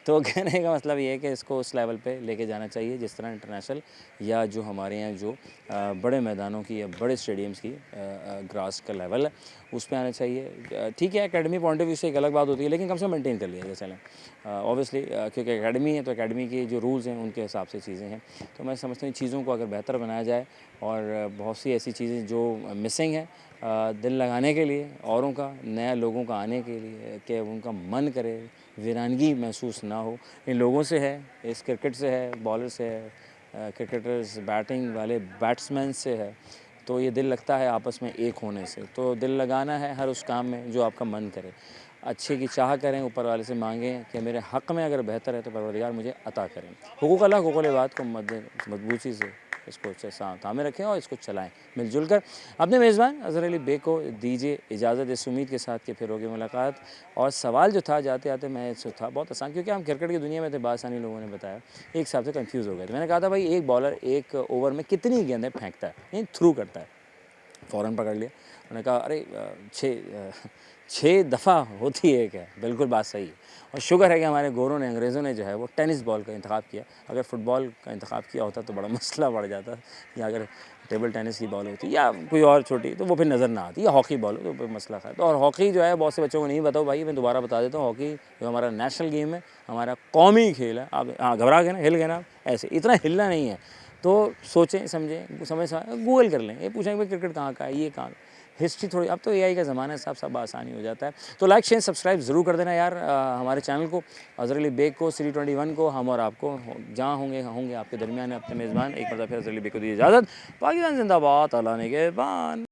तो कहने का मतलब ये है कि इसको उस लेवल पे लेके जाना चाहिए जिस तरह इंटरनेशनल या जो हमारे यहाँ जो बड़े मैदानों की या बड़े स्टेडियम्स की ग्रास का लेवल है उस पे आना चाहिए। ठीक है, एकेडमी पॉइंट ऑफ व्यू से एक अलग बात होती है, लेकिन कम से कम मेंटेन कर लिया जाए चलें। ऑब्वियसली क्योंकि एकेडमी है तो एकेडमी के जो रूल्स हैं उनके हिसाब से चीज़ें हैं। तो मैं समझता हूँ चीज़ों को अगर बेहतर बनाया जाए, और बहुत सी ऐसी चीज़ें जो मिसिंग हैं दिल लगाने के लिए, औरों का, नया लोगों का आने के लिए, कि उनका मन करे, वीरानगी महसूस ना हो। इन लोगों से है, इस क्रिकेट से है, बॉलर से है, क्रिकेटर्स, बैटिंग वाले बैट्समैन से है, तो ये दिल लगता है आपस में एक होने से। तो दिल लगाना है हर उस काम में जो आपका मन करे, अच्छे की चाह करें, ऊपर वाले से मांगें कि मेरे हक़ में अगर बेहतर है तो परवरदिगार मुझे अता करें। हुकूक अल्लाह, हुकूक इबाद को मजबूती से इसको सामने रखें और इसको चलाएं मिलजुल कर। अपने मेज़बान अज़हर अली बे को दीजिए इजाज़त, इस उम्मीद के साथ कि फिर होगी मुलाकात। और सवाल जो था जाते आते मैं इससे था बहुत आसान, क्योंकि हम क्रिकेट की दुनिया में थे, बासानी लोगों ने बताया, एक हिसाब से कंफ्यूज हो गए थे। मैंने कहा था भाई एक बॉलर एक ओवर में कितनी गेंदें फेंकता है, यानी थ्रू करता है, फ़ौरन पकड़ लिया। उन्होंने कहा अरे 6 दफ़ा होती है क्या? बिल्कुल बात सही है। और शुक्र है कि हमारे गोरों ने, अंग्रेज़ों ने जो है वो टेनिस बॉल का इंतखाब किया। अगर फ़ुटबॉल का इंतखाब किया होता तो बड़ा मसला बढ़ जाता, या अगर टेबल टेनिस की बॉल होती या कोई और छोटी तो वो फिर नज़र ना आती, या हॉकी बॉल हो तो फिर मसला खा। तो और हॉकी जो है बहुत से बच्चों को नहीं पता हो भाई, मैं दोबारा बता देता हूँ, हॉकी जो हमारा नेशनल गेम है, हमारा कौमी खेल है। आप हाँ घबरा गए ना, हिल गए ना, ऐसे इतना हिलना नहीं है। तो सोचें समझें, गूगल कर लें, ये पूछें कि क्रिकेट कहाँ का है, ये कहाँ, हिस्ट्री थोड़ी, अब तो एआई का ज़माना है, सब आसानी हो जाता है। तो लाइक शेयर सब्सक्राइब ज़रूर कर देना यार हमारे चैनल को, अज़हर अली बेग को, सिटी 21 को, हम और आपको जहाँ होंगे आपके दरमियान अपने मेज़बान। एक मरतबा फिर अज़हर अली बेग को दीजिए इजाज़त। पाकिस्तान जिंदाबाद, अल्लाह ने के बान।